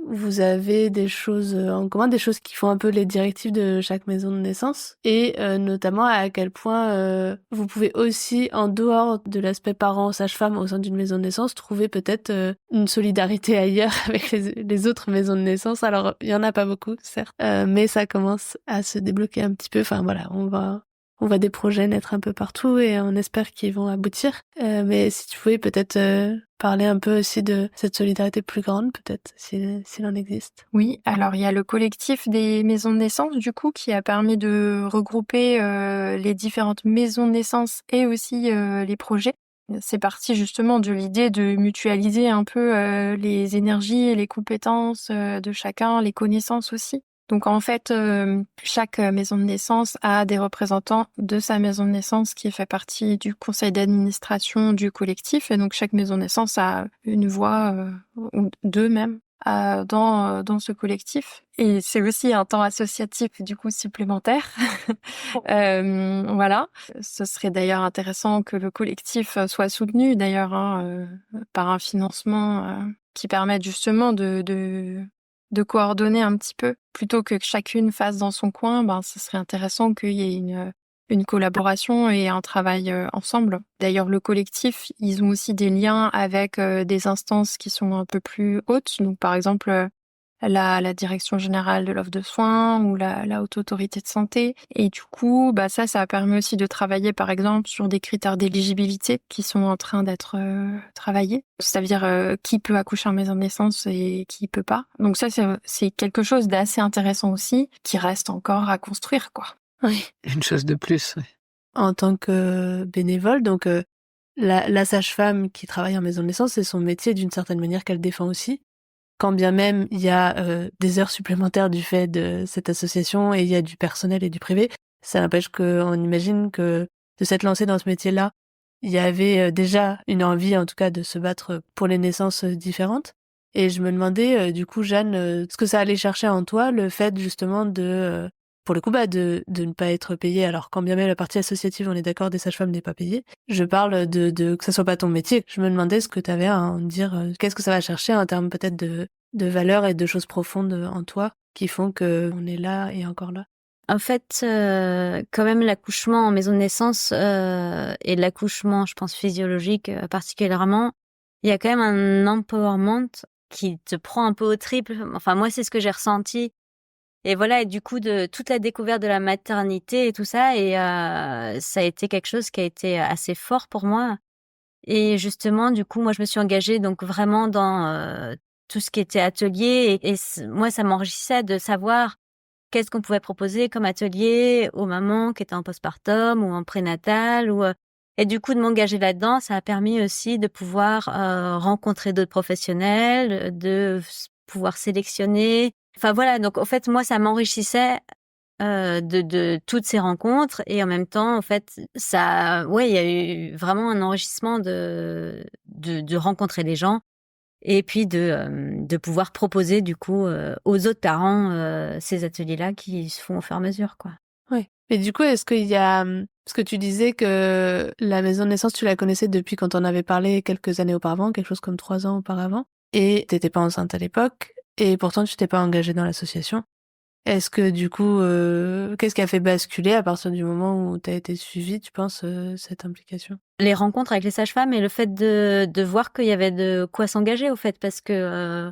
vous avez des choses en commun, des choses qui font un peu les directives de chaque maison de naissance, et notamment à quel point vous pouvez aussi, en dehors de l'aspect parent, sage-femme au sein d'une maison de naissance, trouver peut-être une solidarité ailleurs avec les autres maisons de naissance. Alors, il y en a pas beaucoup, certes, mais ça commence à se débloquer un petit peu. Enfin voilà, on va on voit des projets naître un peu partout et on espère qu'ils vont aboutir. Mais si tu pouvais peut-être parler un peu aussi de cette solidarité plus grande, peut-être, s'il en existe. Oui, alors il y a le collectif des maisons de naissance, du coup, qui a permis de regrouper les différentes maisons de naissance et aussi les projets. C'est parti justement de l'idée de mutualiser un peu les énergies et les compétences de chacun, les connaissances aussi. Donc en fait, chaque maison de naissance a des représentants de sa maison de naissance qui fait partie du conseil d'administration du collectif. Et donc chaque maison de naissance a une voix, ou deux même, dans ce collectif. Et c'est aussi un temps associatif du coup supplémentaire. Voilà. Ce serait d'ailleurs intéressant que le collectif soit soutenu d'ailleurs par un financement qui permette justement de coordonner un petit peu plutôt que chacune fasse dans son coin. Ben, ce serait intéressant qu'il y ait une collaboration et un travail ensemble. D'ailleurs, le collectif, ils ont aussi des liens avec des instances qui sont un peu plus hautes. Donc, par exemple, la direction générale de l'offre de soins ou la haute autorité de santé. Et du coup, bah ça permet aussi de travailler, par exemple, sur des critères d'éligibilité qui sont en train d'être travaillés. C'est-à-dire qui peut accoucher en maison de naissance et qui peut pas. Donc ça, c'est quelque chose d'assez intéressant aussi, qui reste encore à construire, quoi. Oui. Une chose de plus, ouais. En tant que bénévole, donc la sage-femme qui travaille en maison de naissance, c'est son métier d'une certaine manière qu'elle défend aussi. Quand bien même il y a des heures supplémentaires du fait de cette association et il y a du personnel et du privé, ça n'empêche qu'on imagine que de s'être lancé dans ce métier-là, il y avait déjà une envie, en tout cas, de se battre pour les naissances différentes. Et je me demandais, du coup, Jeanne, ce que ça allait chercher en toi, le fait justement de, pour le coup, de ne pas être payée. Alors, quand bien même la partie associative, on est d'accord, des sages-femmes n'est pas payée. Je parle de que ça soit pas ton métier. Je me demandais ce que tu avais à en dire, qu'est-ce que ça va chercher en termes peut-être de valeurs et de choses profondes en toi qui font que on est là et encore là. En fait, quand même, l'accouchement en maison de naissance et l'accouchement, je pense, physiologique particulièrement, il y a quand même un empowerment qui te prend un peu au triple. Enfin, moi, c'est ce que j'ai ressenti. Et voilà, et du coup, de toute la découverte de la maternité et tout ça, et ça a été quelque chose qui a été assez fort pour moi. Et justement, du coup, moi, je me suis engagée donc vraiment dans tout ce qui était atelier. Et moi, ça m'enrichissait de savoir qu'est-ce qu'on pouvait proposer comme atelier aux mamans qui étaient en postpartum ou en prénatal. Et du coup, de m'engager là-dedans, ça a permis aussi de pouvoir rencontrer d'autres professionnels, de pouvoir sélectionner. Enfin voilà, donc en fait, moi, ça m'enrichissait de toutes ces rencontres et en même temps, en fait, ça, ouais, il y a eu vraiment un enrichissement de rencontrer des gens et puis de pouvoir proposer du coup aux autres parents ces ateliers-là qui se font au fur et à mesure, quoi. Oui. Mais du coup, est-ce qu'il y a, parce que tu disais que la maison de naissance, tu la connaissais depuis quand on avait parlé quelques années auparavant, quelque chose comme 3 ans auparavant, et t'étais pas enceinte à l'époque, et pourtant tu t'es pas engagée dans l'association. Est-ce que du coup, qu'est-ce qui a fait basculer à partir du moment où tu as été suivie, tu penses, cette implication? Les rencontres avec les sages-femmes et le fait de voir qu'il y avait de quoi s'engager, au fait, parce que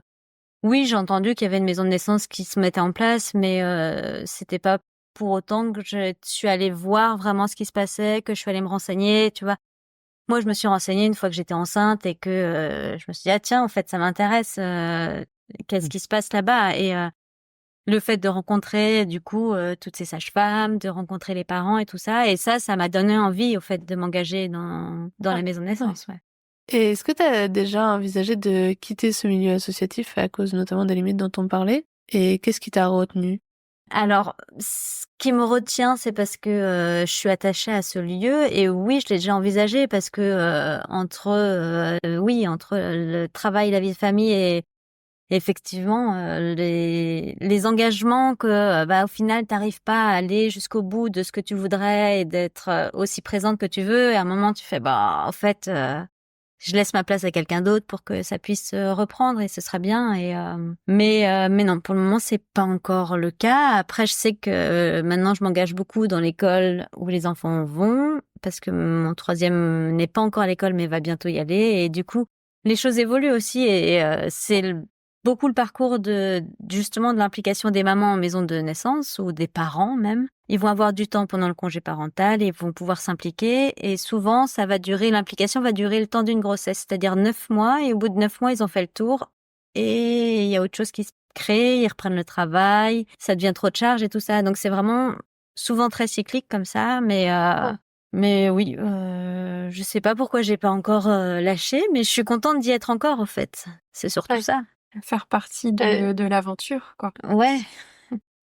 oui, j'ai entendu qu'il y avait une maison de naissance qui se mettait en place, mais c'était pas pour autant que je suis allée voir vraiment ce qui se passait, que je suis allée me renseigner, tu vois. Moi, je me suis renseignée une fois que j'étais enceinte et que je me suis dit, ah tiens, en fait, ça m'intéresse, qu'est-ce qui se passe là-bas? Et le fait de rencontrer, du coup, toutes ces sages-femmes, de rencontrer les parents et tout ça, et ça m'a donné envie, au fait, de m'engager dans la maison de naissance, ouais. Et est-ce que tu as déjà envisagé de quitter ce milieu associatif à cause notamment des limites dont on parlait? Et qu'est-ce qui t'a retenu? Alors, ce qui me retient, c'est parce que je suis attachée à ce lieu et oui, je l'ai déjà envisagé parce que entre le travail, la vie de famille et effectivement les engagements que au final t'arrives pas à aller jusqu'au bout de ce que tu voudrais et d'être aussi présente que tu veux, et à un moment tu fais en fait je laisse ma place à quelqu'un d'autre pour que ça puisse reprendre et ce sera bien. Et mais non, pour le moment c'est pas encore le cas. Après, je sais que maintenant je m'engage beaucoup dans l'école où les enfants vont, parce que mon troisième n'est pas encore à l'école mais va bientôt y aller, et du coup les choses évoluent aussi, et c'est beaucoup le parcours justement de l'implication des mamans en maison de naissance ou des parents même. Ils vont avoir du temps pendant le congé parental et ils vont pouvoir s'impliquer. Et souvent, l'implication va durer le temps d'une grossesse, c'est-à-dire 9 mois. Et au bout de 9 mois, ils ont fait le tour. Et il y a autre chose qui se crée, ils reprennent le travail, ça devient trop de charge et tout ça. Donc c'est vraiment souvent très cyclique comme ça. Mais oui, je sais pas pourquoi j'ai pas encore lâché, mais je suis contente d'y être encore, en fait. C'est surtout Ouais. ça. Faire partie de l'aventure, quoi. Ouais.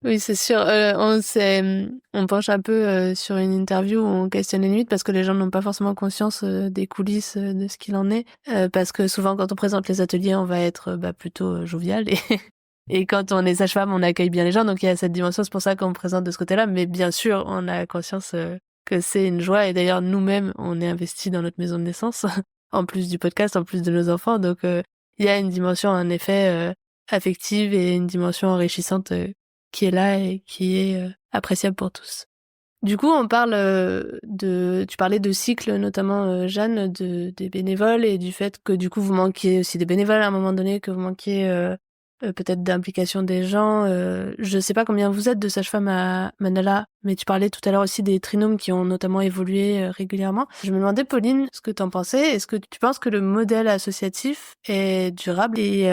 Oui, c'est sûr. On penche un peu sur une interview où on questionne les limites parce que les gens n'ont pas forcément conscience des coulisses de ce qu'il en est. Parce que souvent, quand on présente les ateliers, on va être plutôt jovial et quand on est sage-femme, on accueille bien les gens. Donc il y a cette dimension, c'est pour ça qu'on présente de ce côté-là. Mais bien sûr, on a conscience que c'est une joie. Et d'ailleurs, nous-mêmes, on est investis dans notre maison de naissance, en plus du podcast, en plus de nos enfants. Donc il y a une dimension, en effet, affective et une dimension enrichissante qui est là et qui est appréciable pour tous. Du coup, on parle tu parlais de cycle, notamment Jeanne, des bénévoles et du fait que du coup vous manquiez aussi des bénévoles à un moment donné, que vous manquiez peut-être d'implication des gens. Je sais pas combien vous êtes de sages-femmes à Manala, mais tu parlais tout à l'heure aussi des trinômes qui ont notamment évolué régulièrement. Je me demandais, Pauline, ce que t'en pensais. Est-ce que tu penses que le modèle associatif est durable et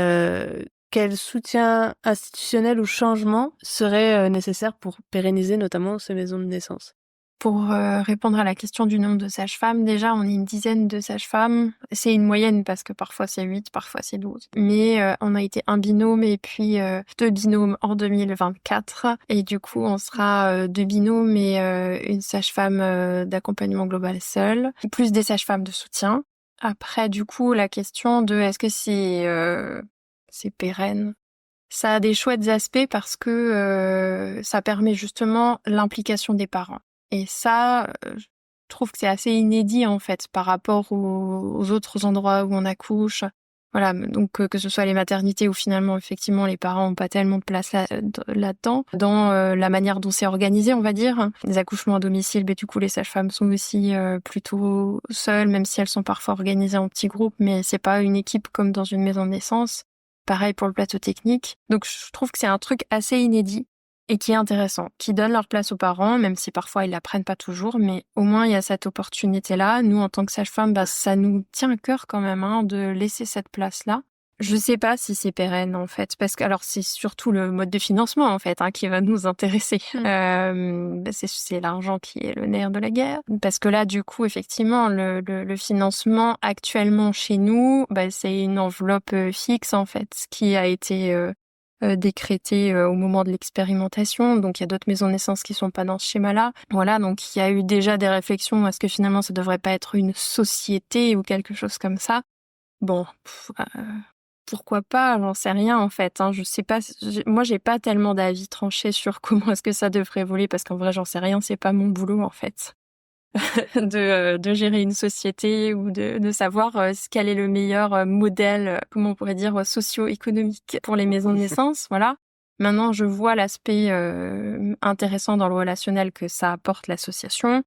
quel soutien institutionnel ou changement serait nécessaire pour pérenniser notamment ces maisons de naissance? Pour répondre à la question du nombre de sages-femmes, déjà, on est une dizaine de sages-femmes. C'est une moyenne parce que parfois c'est 8, parfois c'est 12. Mais on a été un binôme et puis 2 binômes en 2024. Et du coup, on sera 2 binômes et une sage-femme d'accompagnement global seule, plus des sages-femmes de soutien. Après, du coup, la question de est-ce que c'est pérenne? Ça a des chouettes aspects parce que ça permet justement l'implication des parents. Et ça, je trouve que c'est assez inédit en fait par rapport aux autres endroits où on accouche. Voilà, donc que ce soit les maternités où finalement effectivement les parents ont pas tellement de place là-dedans, dans la manière dont c'est organisé, on va dire. Les accouchements à domicile, mais du coup les sages-femmes sont aussi plutôt seules, même si elles sont parfois organisées en petits groupes, mais c'est pas une équipe comme dans une maison de naissance. Pareil pour le plateau technique. Donc je trouve que c'est un truc assez inédit et qui est intéressant, qui donne leur place aux parents, même si parfois ils la prennent pas toujours, mais au moins il y a cette opportunité-là. Nous, en tant que sage-femme, ça nous tient à cœur quand même de laisser cette place-là. Je sais pas si c'est pérenne en fait, parce que alors c'est surtout le mode de financement en fait qui va nous intéresser. C'est l'argent qui est le nerf de la guerre, parce que là du coup effectivement le financement actuellement chez nous, c'est une enveloppe fixe en fait qui a été décrétée au moment de l'expérimentation. Donc il y a d'autres maisons de naissance qui sont pas dans ce schéma-là. Voilà, donc il y a eu déjà des réflexions. Est-ce que finalement ça devrait pas être une société ou quelque chose comme ça? Bon. Pourquoi pas, j'en sais rien en fait. Je sais pas, moi j'ai pas tellement d'avis tranché sur comment est-ce que ça devrait évoluer parce qu'en vrai j'en sais rien, c'est pas mon boulot en fait de gérer une société ou de savoir quel est le meilleur modèle, comment on pourrait dire, socio-économique pour les maisons de naissance, voilà. Maintenant je vois l'aspect intéressant dans le relationnel que ça apporte l'association.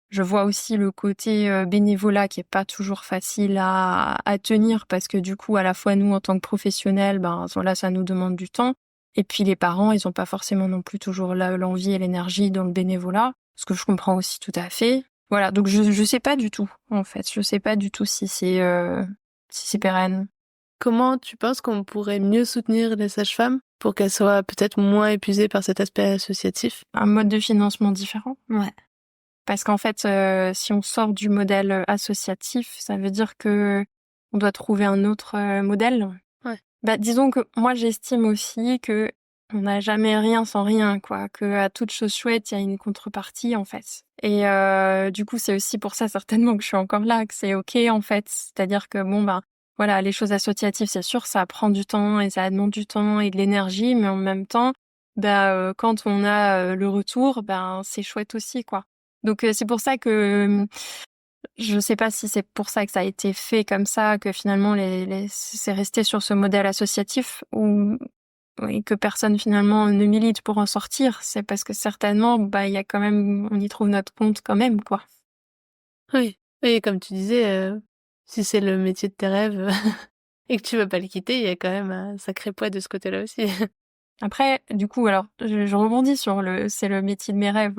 Je vois aussi le côté bénévolat qui est pas toujours facile à tenir parce que du coup, à la fois nous en tant que professionnels, voilà, ça nous demande du temps. Et puis les parents, ils ont pas forcément non plus toujours l'envie et l'énergie dans le bénévolat, ce que je comprends aussi tout à fait. Voilà, donc je sais pas du tout en fait, je sais pas du tout si c'est pérenne. Comment tu penses qu'on pourrait mieux soutenir les sages-femmes pour qu'elles soient peut-être moins épuisées par cet aspect associatif? Un mode de financement différent. Ouais. Parce qu'en fait, si on sort du modèle associatif, ça veut dire que on doit trouver un autre modèle. Ouais. Disons que moi, j'estime aussi que on n'a jamais rien sans rien, quoi. Que à toute chose chouette, il y a une contrepartie, en fait. Et du coup, c'est aussi pour ça certainement que je suis encore là, que c'est ok, en fait. C'est-à-dire que voilà, les choses associatives, c'est sûr, ça prend du temps et ça demande du temps et de l'énergie, mais en même temps, quand on a le retour, c'est chouette aussi, quoi. Donc c'est pour ça que je sais pas si c'est pour ça que ça a été fait comme ça, que finalement c'est resté sur ce modèle associatif ou et que personne finalement ne milite pour en sortir. C'est parce que certainement, il y a quand même, on y trouve notre compte quand même, quoi. Oui, et comme tu disais, si c'est le métier de tes rêves, et que tu veux pas le quitter, il y a quand même un sacré poids de ce côté-là aussi. Après, du coup, alors, je rebondis sur c'est le métier de mes rêves.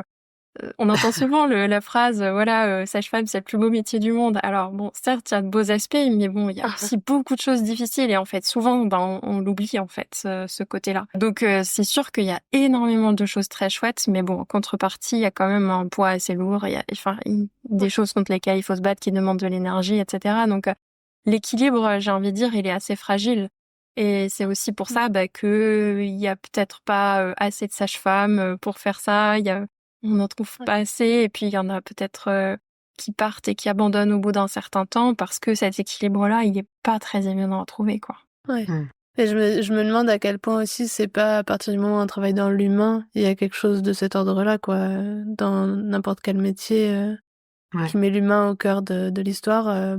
On entend souvent la phrase, voilà, sage-femme, c'est le plus beau métier du monde. Alors bon, certes, il y a de beaux aspects, mais bon, il y a aussi beaucoup de choses difficiles et en fait, souvent, on l'oublie en fait, ce côté-là. Donc c'est sûr qu'il y a énormément de choses très chouettes, mais bon, en contrepartie, il y a quand même un poids assez lourd. Il y a, enfin, des choses contre lesquelles il faut se battre, qui demandent de l'énergie, etc. Donc l'équilibre, j'ai envie de dire, il est assez fragile. Et c'est aussi pour ça que il y a peut-être pas assez de sages-femmes pour faire ça. On n'en trouve pas assez, et puis il y en a peut-être qui partent et qui abandonnent au bout d'un certain temps parce que cet équilibre-là, il est pas très évident à trouver, quoi. Ouais. Mm. Et je me demande à quel point aussi c'est pas à partir du moment où on travaille dans l'humain, il y a quelque chose de cet ordre-là, quoi. Dans n'importe quel métier Ouais. qui met l'humain au cœur de l'histoire,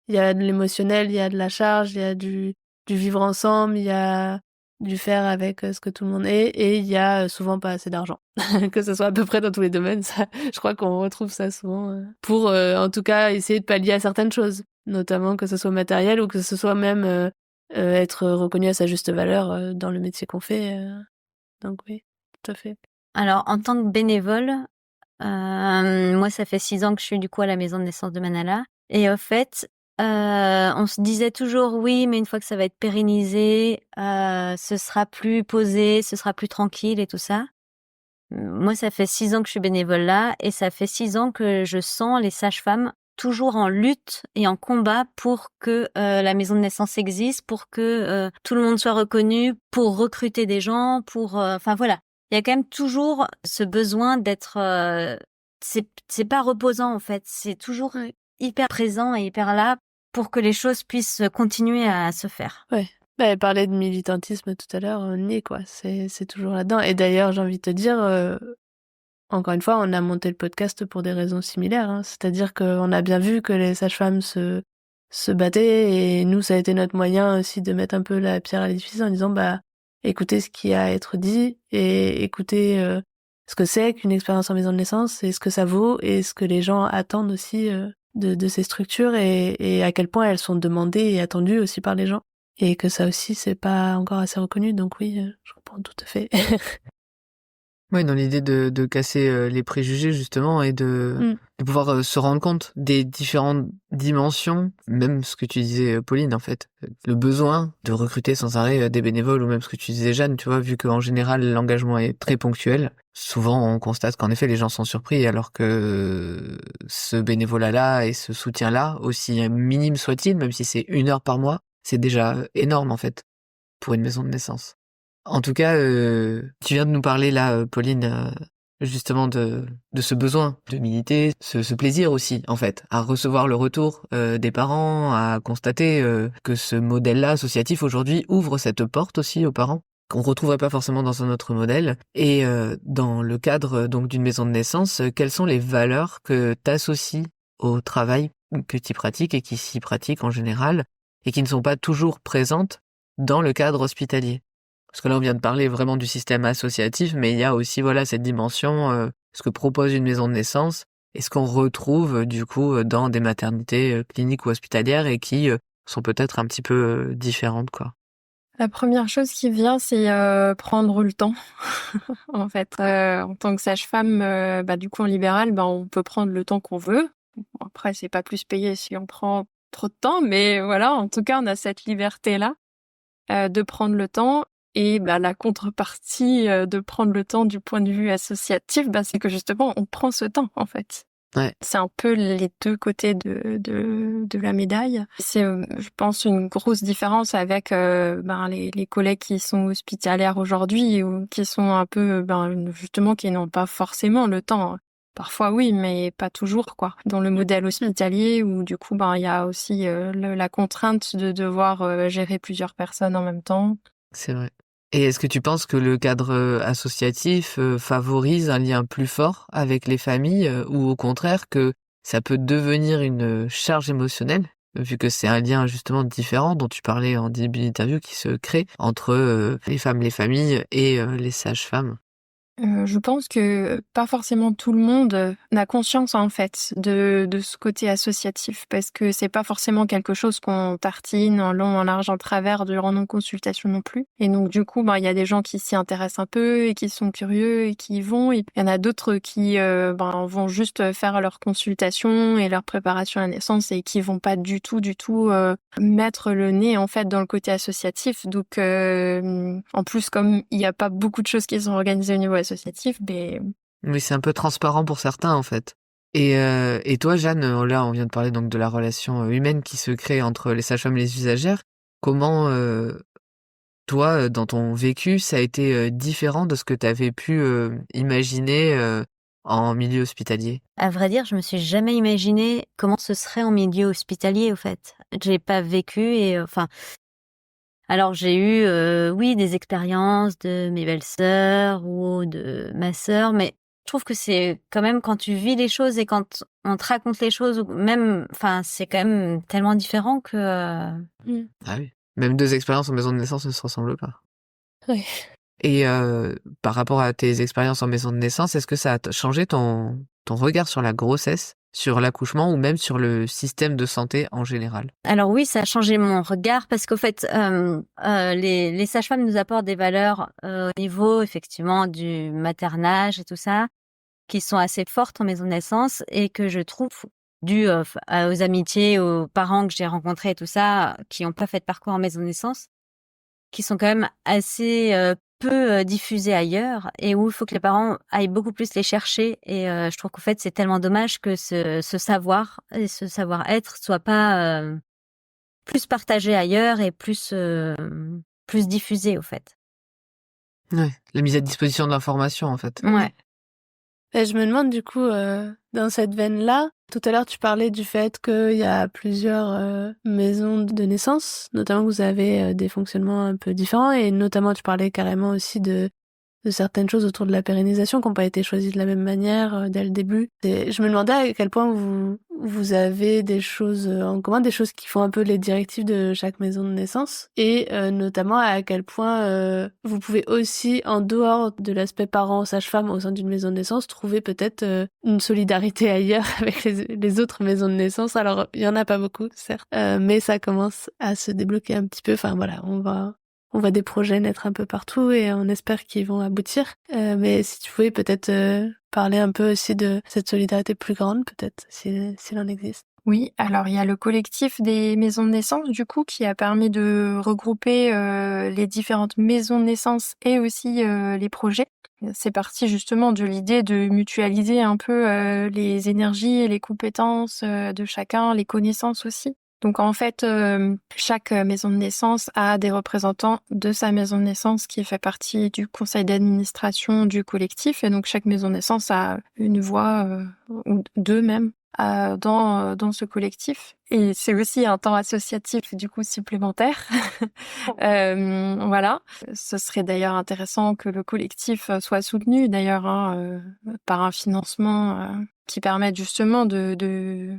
il y a de l'émotionnel, il y a de la charge, il y a du vivre ensemble, il y a du faire avec ce que tout le monde est, et il y a souvent pas assez d'argent. Que ce soit à peu près dans tous les domaines, ça, je crois qu'on retrouve ça souvent pour en tout cas essayer de pallier à certaines choses, notamment que ce soit matériel ou que ce soit même être reconnu à sa juste valeur dans le métier qu'on fait. Donc oui, tout à fait. Alors, en tant que bénévole, moi, ça fait 6 ans que je suis du coup à la maison de naissance de Manala. Et au fait, on se disait toujours oui, mais une fois que ça va être pérennisé, ce sera plus posé, ce sera plus tranquille et tout ça. Moi, ça fait 6 ans que je suis bénévole là, et ça fait 6 ans que je sens les sages-femmes toujours en lutte et en combat pour que la maison de naissance existe, pour que tout le monde soit reconnu, pour recruter des gens, pour... Enfin voilà, il y a quand même toujours ce besoin d'être... c'est pas reposant en fait, c'est toujours hyper présent et hyper là pour que les choses puissent continuer à se faire. Ouais. Elle parlait de militantisme tout à l'heure, on y est, quoi. C'est toujours là-dedans. Et d'ailleurs, j'ai envie de te dire, encore une fois, on a monté le podcast pour des raisons similaires, hein. C'est-à-dire qu'on a bien vu que les sages-femmes se battaient, et nous, ça a été notre moyen aussi de mettre un peu la pierre à l'édifice en disant, écoutez ce qui a à être dit, et écoutez ce que c'est qu'une expérience en maison de naissance, et ce que ça vaut, et ce que les gens attendent aussi de ces structures, et à quel point elles sont demandées et attendues aussi par les gens. Et que ça aussi, c'est pas encore assez reconnu, donc oui, je comprends tout à fait. Ouais, dans l'idée de casser les préjugés, justement, et de pouvoir se rendre compte des différentes dimensions, même ce que tu disais, Pauline, en fait. Le besoin de recruter sans arrêt des bénévoles, ou même ce que tu disais, Jeanne, tu vois, vu qu'en général, l'engagement est très ponctuel. Souvent, on constate qu'en effet, les gens sont surpris, alors que ce bénévolat-là et ce soutien-là, aussi minime soit-il, même si c'est 1 heure par mois, c'est déjà énorme, en fait, pour une maison de naissance. En tout cas, tu viens de nous parler là, Pauline, justement de ce besoin de militer, ce plaisir aussi, en fait, à recevoir le retour des parents, à constater que ce modèle-là associatif aujourd'hui ouvre cette porte aussi aux parents, qu'on retrouverait pas forcément dans un autre modèle. Et dans le cadre donc d'une maison de naissance, quelles sont les valeurs que t'associes au travail que tu pratiques et qui s'y pratiquent en général, et qui ne sont pas toujours présentes dans le cadre hospitalier? Parce que là, on vient de parler vraiment du système associatif, mais il y a aussi cette dimension, ce que propose une maison de naissance, et ce qu'on retrouve du coup dans des maternités cliniques ou hospitalières, et qui sont peut-être un petit peu différentes, quoi. La première chose qui vient, c'est prendre le temps. En fait, en tant que sage-femme, du coup en libéral, on peut prendre le temps qu'on veut. Après, c'est pas plus payé si on prend trop de temps, mais voilà, en tout cas, on a cette liberté-là de prendre le temps. Et la contrepartie de prendre le temps du point de vue associatif, c'est que justement, on prend ce temps, en fait. Ouais. C'est un peu les deux côtés de la médaille. C'est, je pense, une grosse différence avec les collègues qui sont hospitalières aujourd'hui, ou qui sont un peu, justement, qui n'ont pas forcément le temps. Parfois oui, mais pas toujours, quoi. Dans le modèle hospitalier, où du coup, il y a aussi la contrainte de devoir gérer plusieurs personnes en même temps. C'est vrai. Et est-ce que tu penses que le cadre associatif favorise un lien plus fort avec les familles, ou au contraire que ça peut devenir une charge émotionnelle, vu que c'est un lien justement différent dont tu parlais en début d'interview, qui se crée entre les femmes, les familles et les sages-femmes? Je pense que pas forcément tout le monde n'a conscience en fait de ce côté associatif parce que c'est pas forcément quelque chose qu'on tartine en long, en large, en travers durant nos consultations non plus. Et donc du coup, il y a des gens qui s'y intéressent un peu et qui sont curieux et qui y vont. Et il y en a d'autres qui vont juste faire leur consultation et leur préparation à la naissance et qui vont pas du tout mettre le nez en fait dans le côté associatif. Donc en plus, comme il n'y a pas beaucoup de choses qui sont organisées au niveau associatif, Oui, c'est un peu transparent pour certains, en fait. Et toi, Jeanne, là, on vient de parler donc de la relation humaine qui se crée entre les sages-femmes et les usagères. Comment, toi, dans ton vécu, ça a été différent de ce que tu avais pu imaginer en milieu hospitalier? À vrai dire, je me suis jamais imaginé comment ce serait en milieu hospitalier, au fait. J'ai pas vécu alors j'ai eu, oui, des expériences de mes belles-sœurs ou de ma sœur, mais je trouve que c'est quand même quand tu vis les choses et quand on te raconte les choses ou même c'est quand même tellement différent que, Ah oui. Même 2 expériences en maison de naissance ne se ressemblent pas. Oui. Et par rapport à tes expériences en maison de naissance, est-ce que ça a changé ton regard sur la grossesse, sur l'accouchement ou même sur le système de santé en général? Alors oui, ça a changé mon regard parce qu'au fait, les sages-femmes nous apportent des valeurs, au niveau effectivement du maternage et tout ça, qui sont assez fortes en maison de naissance et que je trouve dues, aux amitiés, aux parents que j'ai rencontrés et tout ça, qui ont pas fait de parcours en maison de naissance, qui sont quand même assez, peu, diffusées ailleurs et où il faut que les parents aillent beaucoup plus les chercher et je trouve qu'en fait, c'est tellement dommage que ce savoir et ce savoir-être soit pas, plus partagé ailleurs et plus diffusé, au fait. Ouais, la mise à disposition de l'information, en fait. Ouais. Et je me demande du coup, dans cette veine-là, tout à l'heure tu parlais du fait qu'il y a plusieurs maisons de naissance, notamment que vous avez des fonctionnements un peu différents, et notamment tu parlais carrément aussi de certaines choses autour de la pérennisation qui n'ont pas été choisies de la même manière dès le début. Et je me demandais à quel point vous avez des choses en commun, des choses qui font un peu les directives de chaque maison de naissance, et notamment à quel point vous pouvez aussi, en dehors de l'aspect parent sage-femme au sein d'une maison de naissance, trouver peut-être une solidarité ailleurs avec les autres maisons de naissance. Alors, il y en a pas beaucoup, certes, mais ça commence à se débloquer un petit peu. Enfin voilà, on voit des projets naître un peu partout et on espère qu'ils vont aboutir. Mais si tu pouvais peut-être parler un peu aussi de cette solidarité plus grande, peut-être, s'il en existe. Oui, alors il y a le collectif des maisons de naissance du coup qui a permis de regrouper les différentes maisons de naissance et aussi les projets. C'est parti justement de l'idée de mutualiser un peu les énergies et les compétences de chacun, les connaissances aussi. Donc en fait, chaque maison de naissance a des représentants de sa maison de naissance qui fait partie du conseil d'administration du collectif. Et donc chaque maison de naissance a une voix, ou deux même, dans ce collectif. Et c'est aussi un temps associatif du coup supplémentaire. Voilà. Ce serait d'ailleurs intéressant que le collectif soit soutenu d'ailleurs par un financement qui permette justement de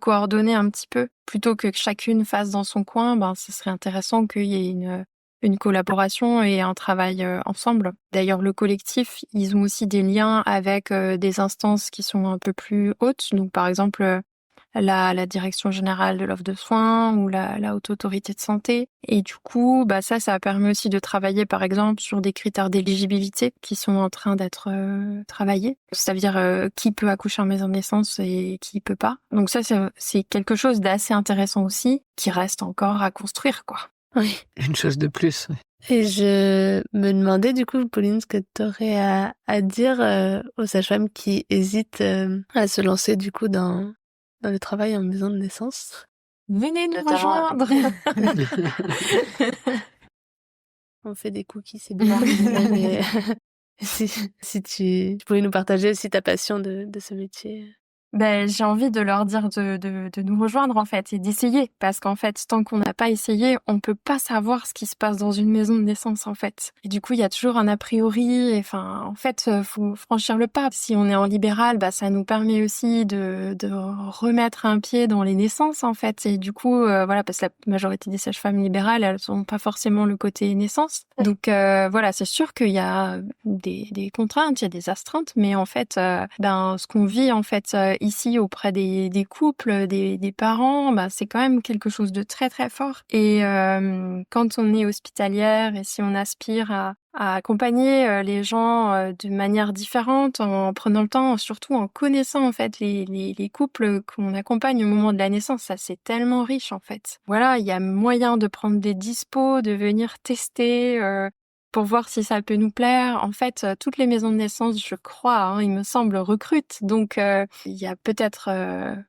coordonner un petit peu plutôt que chacune fasse dans son coin. Ce serait intéressant qu'il y ait une collaboration et un travail ensemble. D'ailleurs, le collectif, ils ont aussi des liens avec des instances qui sont un peu plus hautes. Donc, par exemple, la direction générale de l'offre de soins ou la haute autorité de santé. Et du coup, ça permet aussi de travailler, par exemple, sur des critères d'éligibilité qui sont en train d'être travaillés. C'est-à-dire qui peut accoucher en maison de naissance et qui peut pas. Donc ça, c'est quelque chose d'assez intéressant aussi, qui reste encore à construire, quoi. Oui. Une chose de plus. Ouais. Et je me demandais du coup, Pauline, ce que tu aurais à dire aux sages-femmes qui hésitent à se lancer du coup dans le travail en maison de naissance. Venez nous rejoindre. On fait des cookies, c'est bien. Mais si tu pouvais nous partager aussi ta passion de ce métier. J'ai envie de leur dire de nous rejoindre en fait et d'essayer parce qu'en fait tant qu'on n'a pas essayé on peut pas savoir ce qui se passe dans une maison de naissance en fait et du coup il y a toujours un a priori enfin en fait faut franchir le pas. Si on est en libéral ça nous permet aussi de remettre un pied dans les naissances en fait et du coup voilà parce que la majorité des sages-femmes libérales elles ont pas forcément le côté naissance donc voilà c'est sûr qu'il y a des contraintes, il y a des astreintes mais en fait ce qu'on vit en fait ici auprès des couples, des parents, c'est quand même quelque chose de très très fort. Et quand on est hospitalière et si on aspire à accompagner les gens de manière différente, en prenant le temps, surtout en connaissant en fait les couples qu'on accompagne au moment de la naissance, ça c'est tellement riche en fait. Voilà, il y a moyen de prendre des dispos, de venir tester. Pour voir si ça peut nous plaire. En fait, toutes les maisons de naissance, je crois, il me semble, recrutent. Donc, il y a peut-être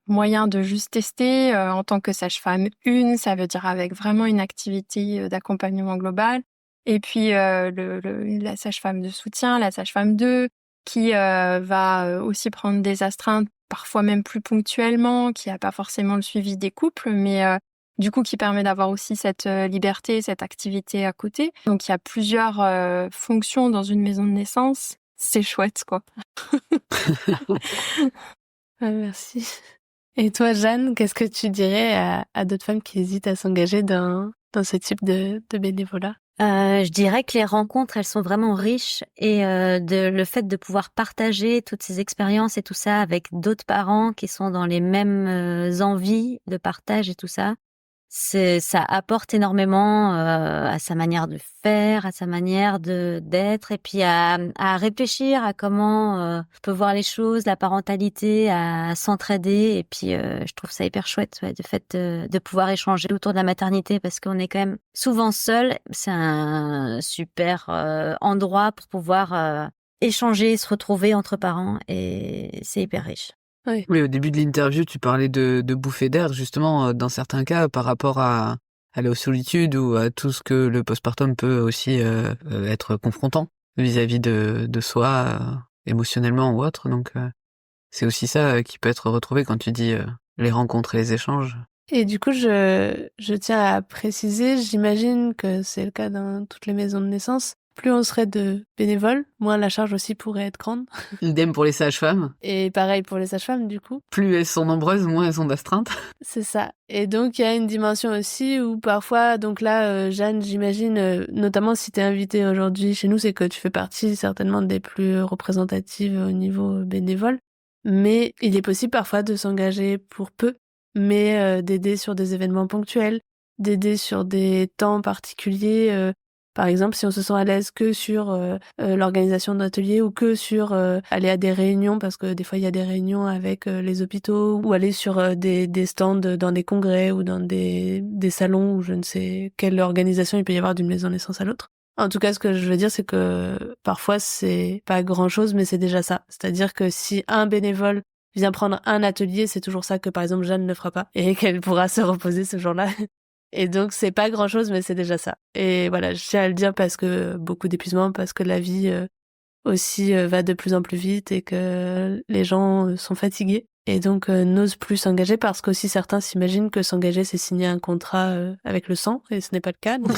moyen de juste tester en tant que sage-femme 1, ça veut dire avec vraiment une activité d'accompagnement global. Et puis, la sage-femme de soutien, la sage-femme 2, qui va aussi prendre des astreintes, parfois même plus ponctuellement, qui a pas forcément le suivi des couples, mais du coup qui permet d'avoir aussi cette liberté, cette activité à côté. Donc il y a plusieurs fonctions dans une maison de naissance. C'est chouette, quoi. Merci. Et toi, Jeanne, qu'est-ce que tu dirais à d'autres femmes qui hésitent à s'engager dans ce type de bénévolat? Je dirais que les rencontres, elles sont vraiment riches et le fait de pouvoir partager toutes ces expériences et tout ça avec d'autres parents qui sont dans les mêmes envies de partage et tout ça, ça apporte énormément à sa manière de faire, à sa manière d'être et puis à réfléchir à comment on peut voir les choses, la parentalité, à s'entraider et puis je trouve ça hyper chouette le fait de pouvoir échanger autour de la maternité parce qu'on est quand même souvent seul. C'est un super endroit pour pouvoir échanger, se retrouver entre parents et c'est hyper riche. Oui, au début de l'interview, tu parlais de bouffées d'air, justement, dans certains cas, par rapport à la solitude ou à tout ce que le postpartum peut aussi être confrontant vis-à-vis de soi, émotionnellement ou autre. Donc, c'est aussi ça qui peut être retrouvé quand tu dis les rencontres et les échanges. Et du coup, je tiens à préciser, j'imagine que c'est le cas dans toutes les maisons de naissance. Plus on serait de bénévoles, moins la charge aussi pourrait être grande. Idem pour les sages-femmes. Et pareil pour les sages-femmes, du coup. Plus elles sont nombreuses, moins elles sont d'astreintes. C'est ça. Et donc, il y a une dimension aussi où parfois, donc là, Jeanne, j'imagine, notamment si t'es invitée aujourd'hui chez nous, c'est que tu fais partie certainement des plus représentatives au niveau bénévole. Mais il est possible parfois de s'engager pour peu, mais d'aider sur des événements ponctuels, d'aider sur des temps particuliers. Par exemple, si on se sent à l'aise que sur l'organisation d'ateliers ou que sur aller à des réunions, parce que des fois il y a des réunions avec les hôpitaux, ou aller sur des stands dans des congrès ou dans des salons ou je ne sais quelle organisation il peut y avoir d'une maison de naissance à l'autre. En tout cas, ce que je veux dire, c'est que parfois c'est pas grand-chose, mais c'est déjà ça. C'est-à-dire que si un bénévole vient prendre un atelier, c'est toujours ça que par exemple Jeanne ne fera pas et qu'elle pourra se reposer ce jour-là. Et donc, c'est pas grand chose, mais c'est déjà ça. Et voilà, je tiens à le dire parce que beaucoup d'épuisement, parce que la vie aussi va de plus en plus vite et que les gens sont fatigués. Et donc, n'osent plus s'engager parce qu'aussi certains s'imaginent que s'engager, c'est signer un contrat avec le sang, et ce n'est pas le cas. Donc,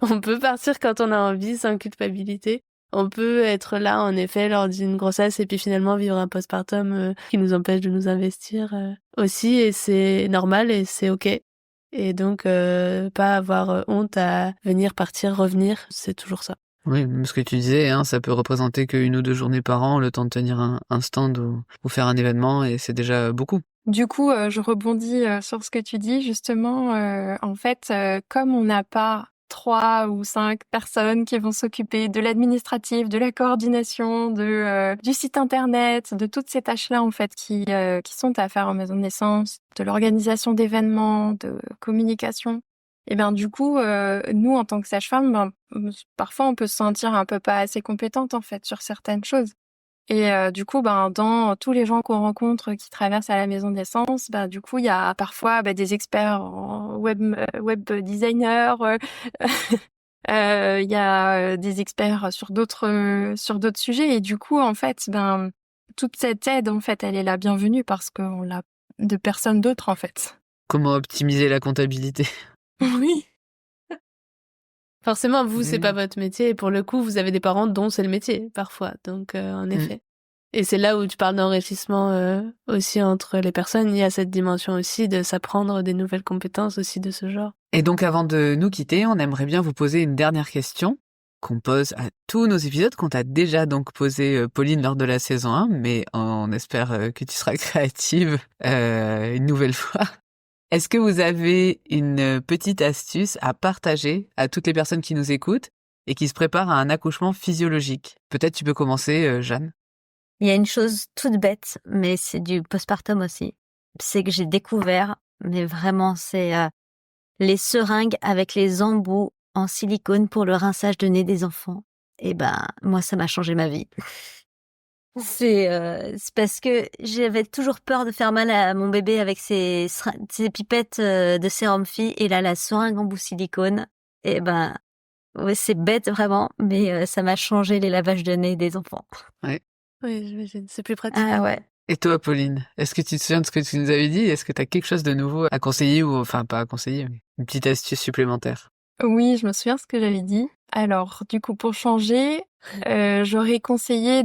on peut partir quand on a envie, sans culpabilité. On peut être là, en effet, lors d'une grossesse et puis finalement vivre un postpartum qui nous empêche de nous investir aussi. Et c'est normal et c'est OK. Et donc, pas avoir honte à venir, partir, revenir, c'est toujours ça. Oui, ce que tu disais, ça peut représenter qu'une ou 2 journées par an, le temps de tenir un stand ou faire un événement, et c'est déjà beaucoup. Du coup, je rebondis sur ce que tu dis, justement. En fait, comme on n'a pas 3 ou 5 personnes qui vont s'occuper de l'administratif, de la coordination, du site internet, de toutes ces tâches-là en fait qui sont à faire en maison de naissance, de l'organisation d'événements, de communication. Et ben du coup, nous en tant que sage-femme, parfois on peut se sentir un peu pas assez compétente en fait sur certaines choses. Et du coup, dans tous les gens qu'on rencontre qui traversent à la maison de naissance, du coup, il y a parfois des experts en web designer, il y a des experts sur d'autres sujets. Et du coup, en fait, toute cette aide, en fait, elle est la bienvenue parce qu'on l'a de personne d'autre, en fait. Comment optimiser la comptabilité? Oui. Forcément, vous, c'est pas votre métier. Et pour le coup, vous avez des parents dont c'est le métier, parfois. Donc, en effet. Et c'est là où tu parles d'enrichissement aussi entre les personnes. Il y a cette dimension aussi de s'apprendre des nouvelles compétences aussi de ce genre. Et donc, avant de nous quitter, on aimerait bien vous poser une dernière question qu'on pose à tous nos épisodes, qu'on t'a déjà donc posé, Pauline, lors de la saison 1, mais on espère que tu seras créative une nouvelle fois. Est-ce que vous avez une petite astuce à partager à toutes les personnes qui nous écoutent et qui se préparent à un accouchement physiologique? Peut-être tu peux commencer, Jeanne. Il y a une chose toute bête, mais c'est du postpartum aussi. C'est que j'ai découvert, mais vraiment, c'est les seringues avec les embouts en silicone pour le rinçage de nez des enfants. Et ben, moi, ça m'a changé ma vie. C'est parce que j'avais toujours peur de faire mal à mon bébé avec ces pipettes de sérum fille. Et là, la seringue en bout silicone, et ben, ouais, c'est bête vraiment, mais ça m'a changé les lavages de nez des enfants. Oui, j'imagine. C'est plus pratique. Ah ouais. Et toi, Pauline, est-ce que tu te souviens de ce que tu nous avais dit? Est-ce que tu as quelque chose de nouveau à conseiller ou, enfin, pas à conseiller, mais une petite astuce supplémentaire? Oui, je me souviens ce que j'avais dit. Alors, du coup, pour changer, j'aurais conseillé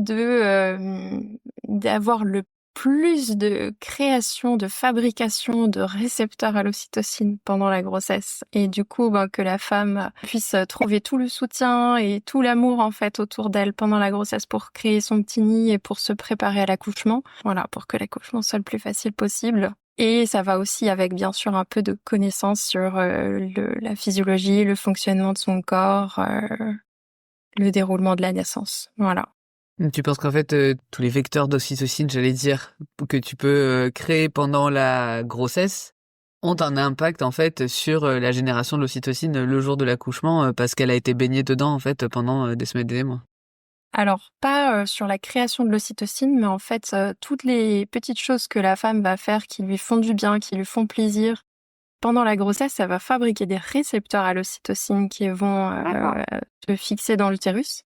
d'avoir le plus de création, de fabrication de récepteurs à l'ocytocine pendant la grossesse. Et du coup, que la femme puisse trouver tout le soutien et tout l'amour, en fait, autour d'elle pendant la grossesse pour créer son petit nid et pour se préparer à l'accouchement. Voilà, pour que l'accouchement soit le plus facile possible. Et ça va aussi avec, bien sûr, un peu de connaissances sur la physiologie, le fonctionnement de son corps, le déroulement de la naissance. Voilà. Tu penses qu'en fait, tous les vecteurs d'ocytocine, j'allais dire, que tu peux créer pendant la grossesse, ont un impact, en fait, sur la génération de l'ocytocine le jour de l'accouchement, parce qu'elle a été baignée dedans, en fait, pendant des semaines et des mois? Alors, pas sur la création de l'ocytocine, mais en fait, toutes les petites choses que la femme va faire qui lui font du bien, qui lui font plaisir, pendant la grossesse, ça va fabriquer des récepteurs à l'ocytocine qui vont se fixer dans l'utérus.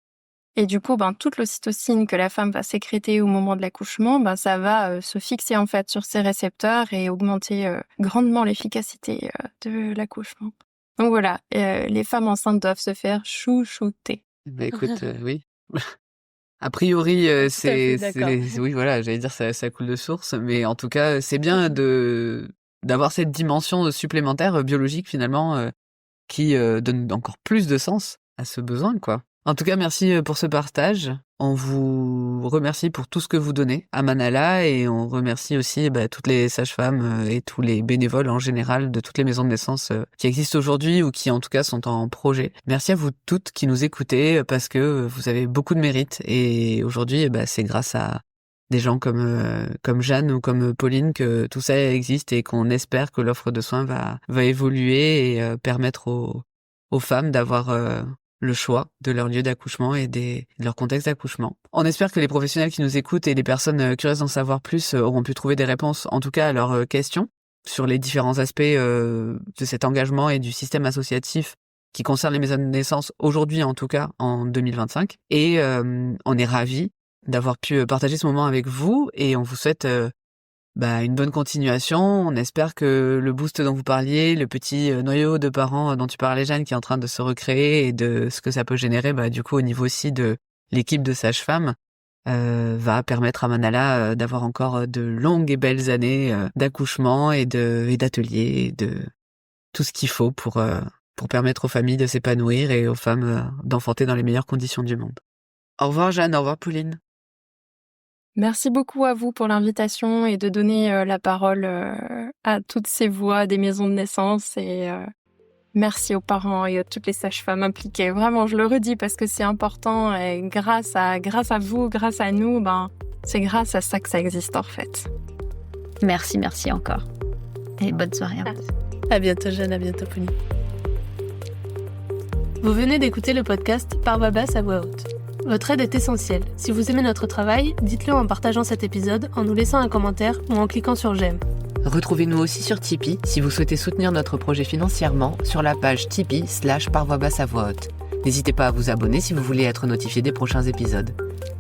Et du coup, toute l'ocytocine que la femme va sécréter au moment de l'accouchement, ça va se fixer en fait sur ces récepteurs et augmenter grandement l'efficacité de l'accouchement. Donc voilà, les femmes enceintes doivent se faire chouchouter. Bah écoute, oui. A priori, oui, voilà, j'allais dire ça coule de source, mais en tout cas, c'est bien d'avoir cette dimension supplémentaire biologique finalement qui donne encore plus de sens à ce besoin, quoi. En tout cas, merci pour ce partage. On vous remercie pour tout ce que vous donnez à Manala et on remercie aussi toutes les sages-femmes et tous les bénévoles en général de toutes les maisons de naissance qui existent aujourd'hui ou qui en tout cas sont en projet. Merci à vous toutes qui nous écoutez parce que vous avez beaucoup de mérite et aujourd'hui c'est grâce à des gens comme Jeanne ou comme Pauline que tout ça existe et qu'on espère que l'offre de soins va évoluer et permettre aux femmes d'avoir le choix de leur lieu d'accouchement et de leur contexte d'accouchement. On espère que les professionnels qui nous écoutent et les personnes curieuses d'en savoir plus auront pu trouver des réponses, en tout cas à leurs questions, sur les différents aspects de cet engagement et du système associatif qui concerne les maisons de naissance aujourd'hui, en tout cas en 2025. Et on est ravis d'avoir pu partager ce moment avec vous et on vous souhaite une bonne continuation. On espère que le boost dont vous parliez, le petit noyau de parents dont tu parlais, Jeanne, qui est en train de se recréer et de ce que ça peut générer, du coup, au niveau aussi de l'équipe de sages-femmes, va permettre à Manala d'avoir encore de longues et belles années d'accouchement et d'ateliers, et de tout ce qu'il faut pour permettre aux familles de s'épanouir et aux femmes d'enfanter dans les meilleures conditions du monde. Au revoir, Jeanne. Au revoir, Pauline. Merci beaucoup à vous pour l'invitation et de donner la parole à toutes ces voix des maisons de naissance et merci aux parents et à toutes les sages-femmes impliquées. Vraiment, je le redis parce que c'est important et grâce à vous, grâce à nous, c'est grâce à ça que ça existe en fait. Merci encore. Et bonne soirée à vous. À bientôt Jeanne, à bientôt Pauline. Vous venez d'écouter le podcast Par voix basse à voix haute. Votre aide est essentielle. Si vous aimez notre travail, dites-le en partageant cet épisode, en nous laissant un commentaire ou en cliquant sur j'aime. Retrouvez-nous aussi sur Tipeee si vous souhaitez soutenir notre projet financièrement sur la page Tipeee/Par voix basse à voix haute. N'hésitez pas à vous abonner si vous voulez être notifié des prochains épisodes.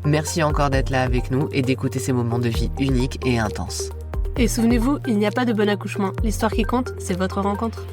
Merci encore d'être là avec nous et d'écouter ces moments de vie uniques et intenses. Et souvenez-vous, il n'y a pas de bon accouchement. L'histoire qui compte, c'est votre rencontre.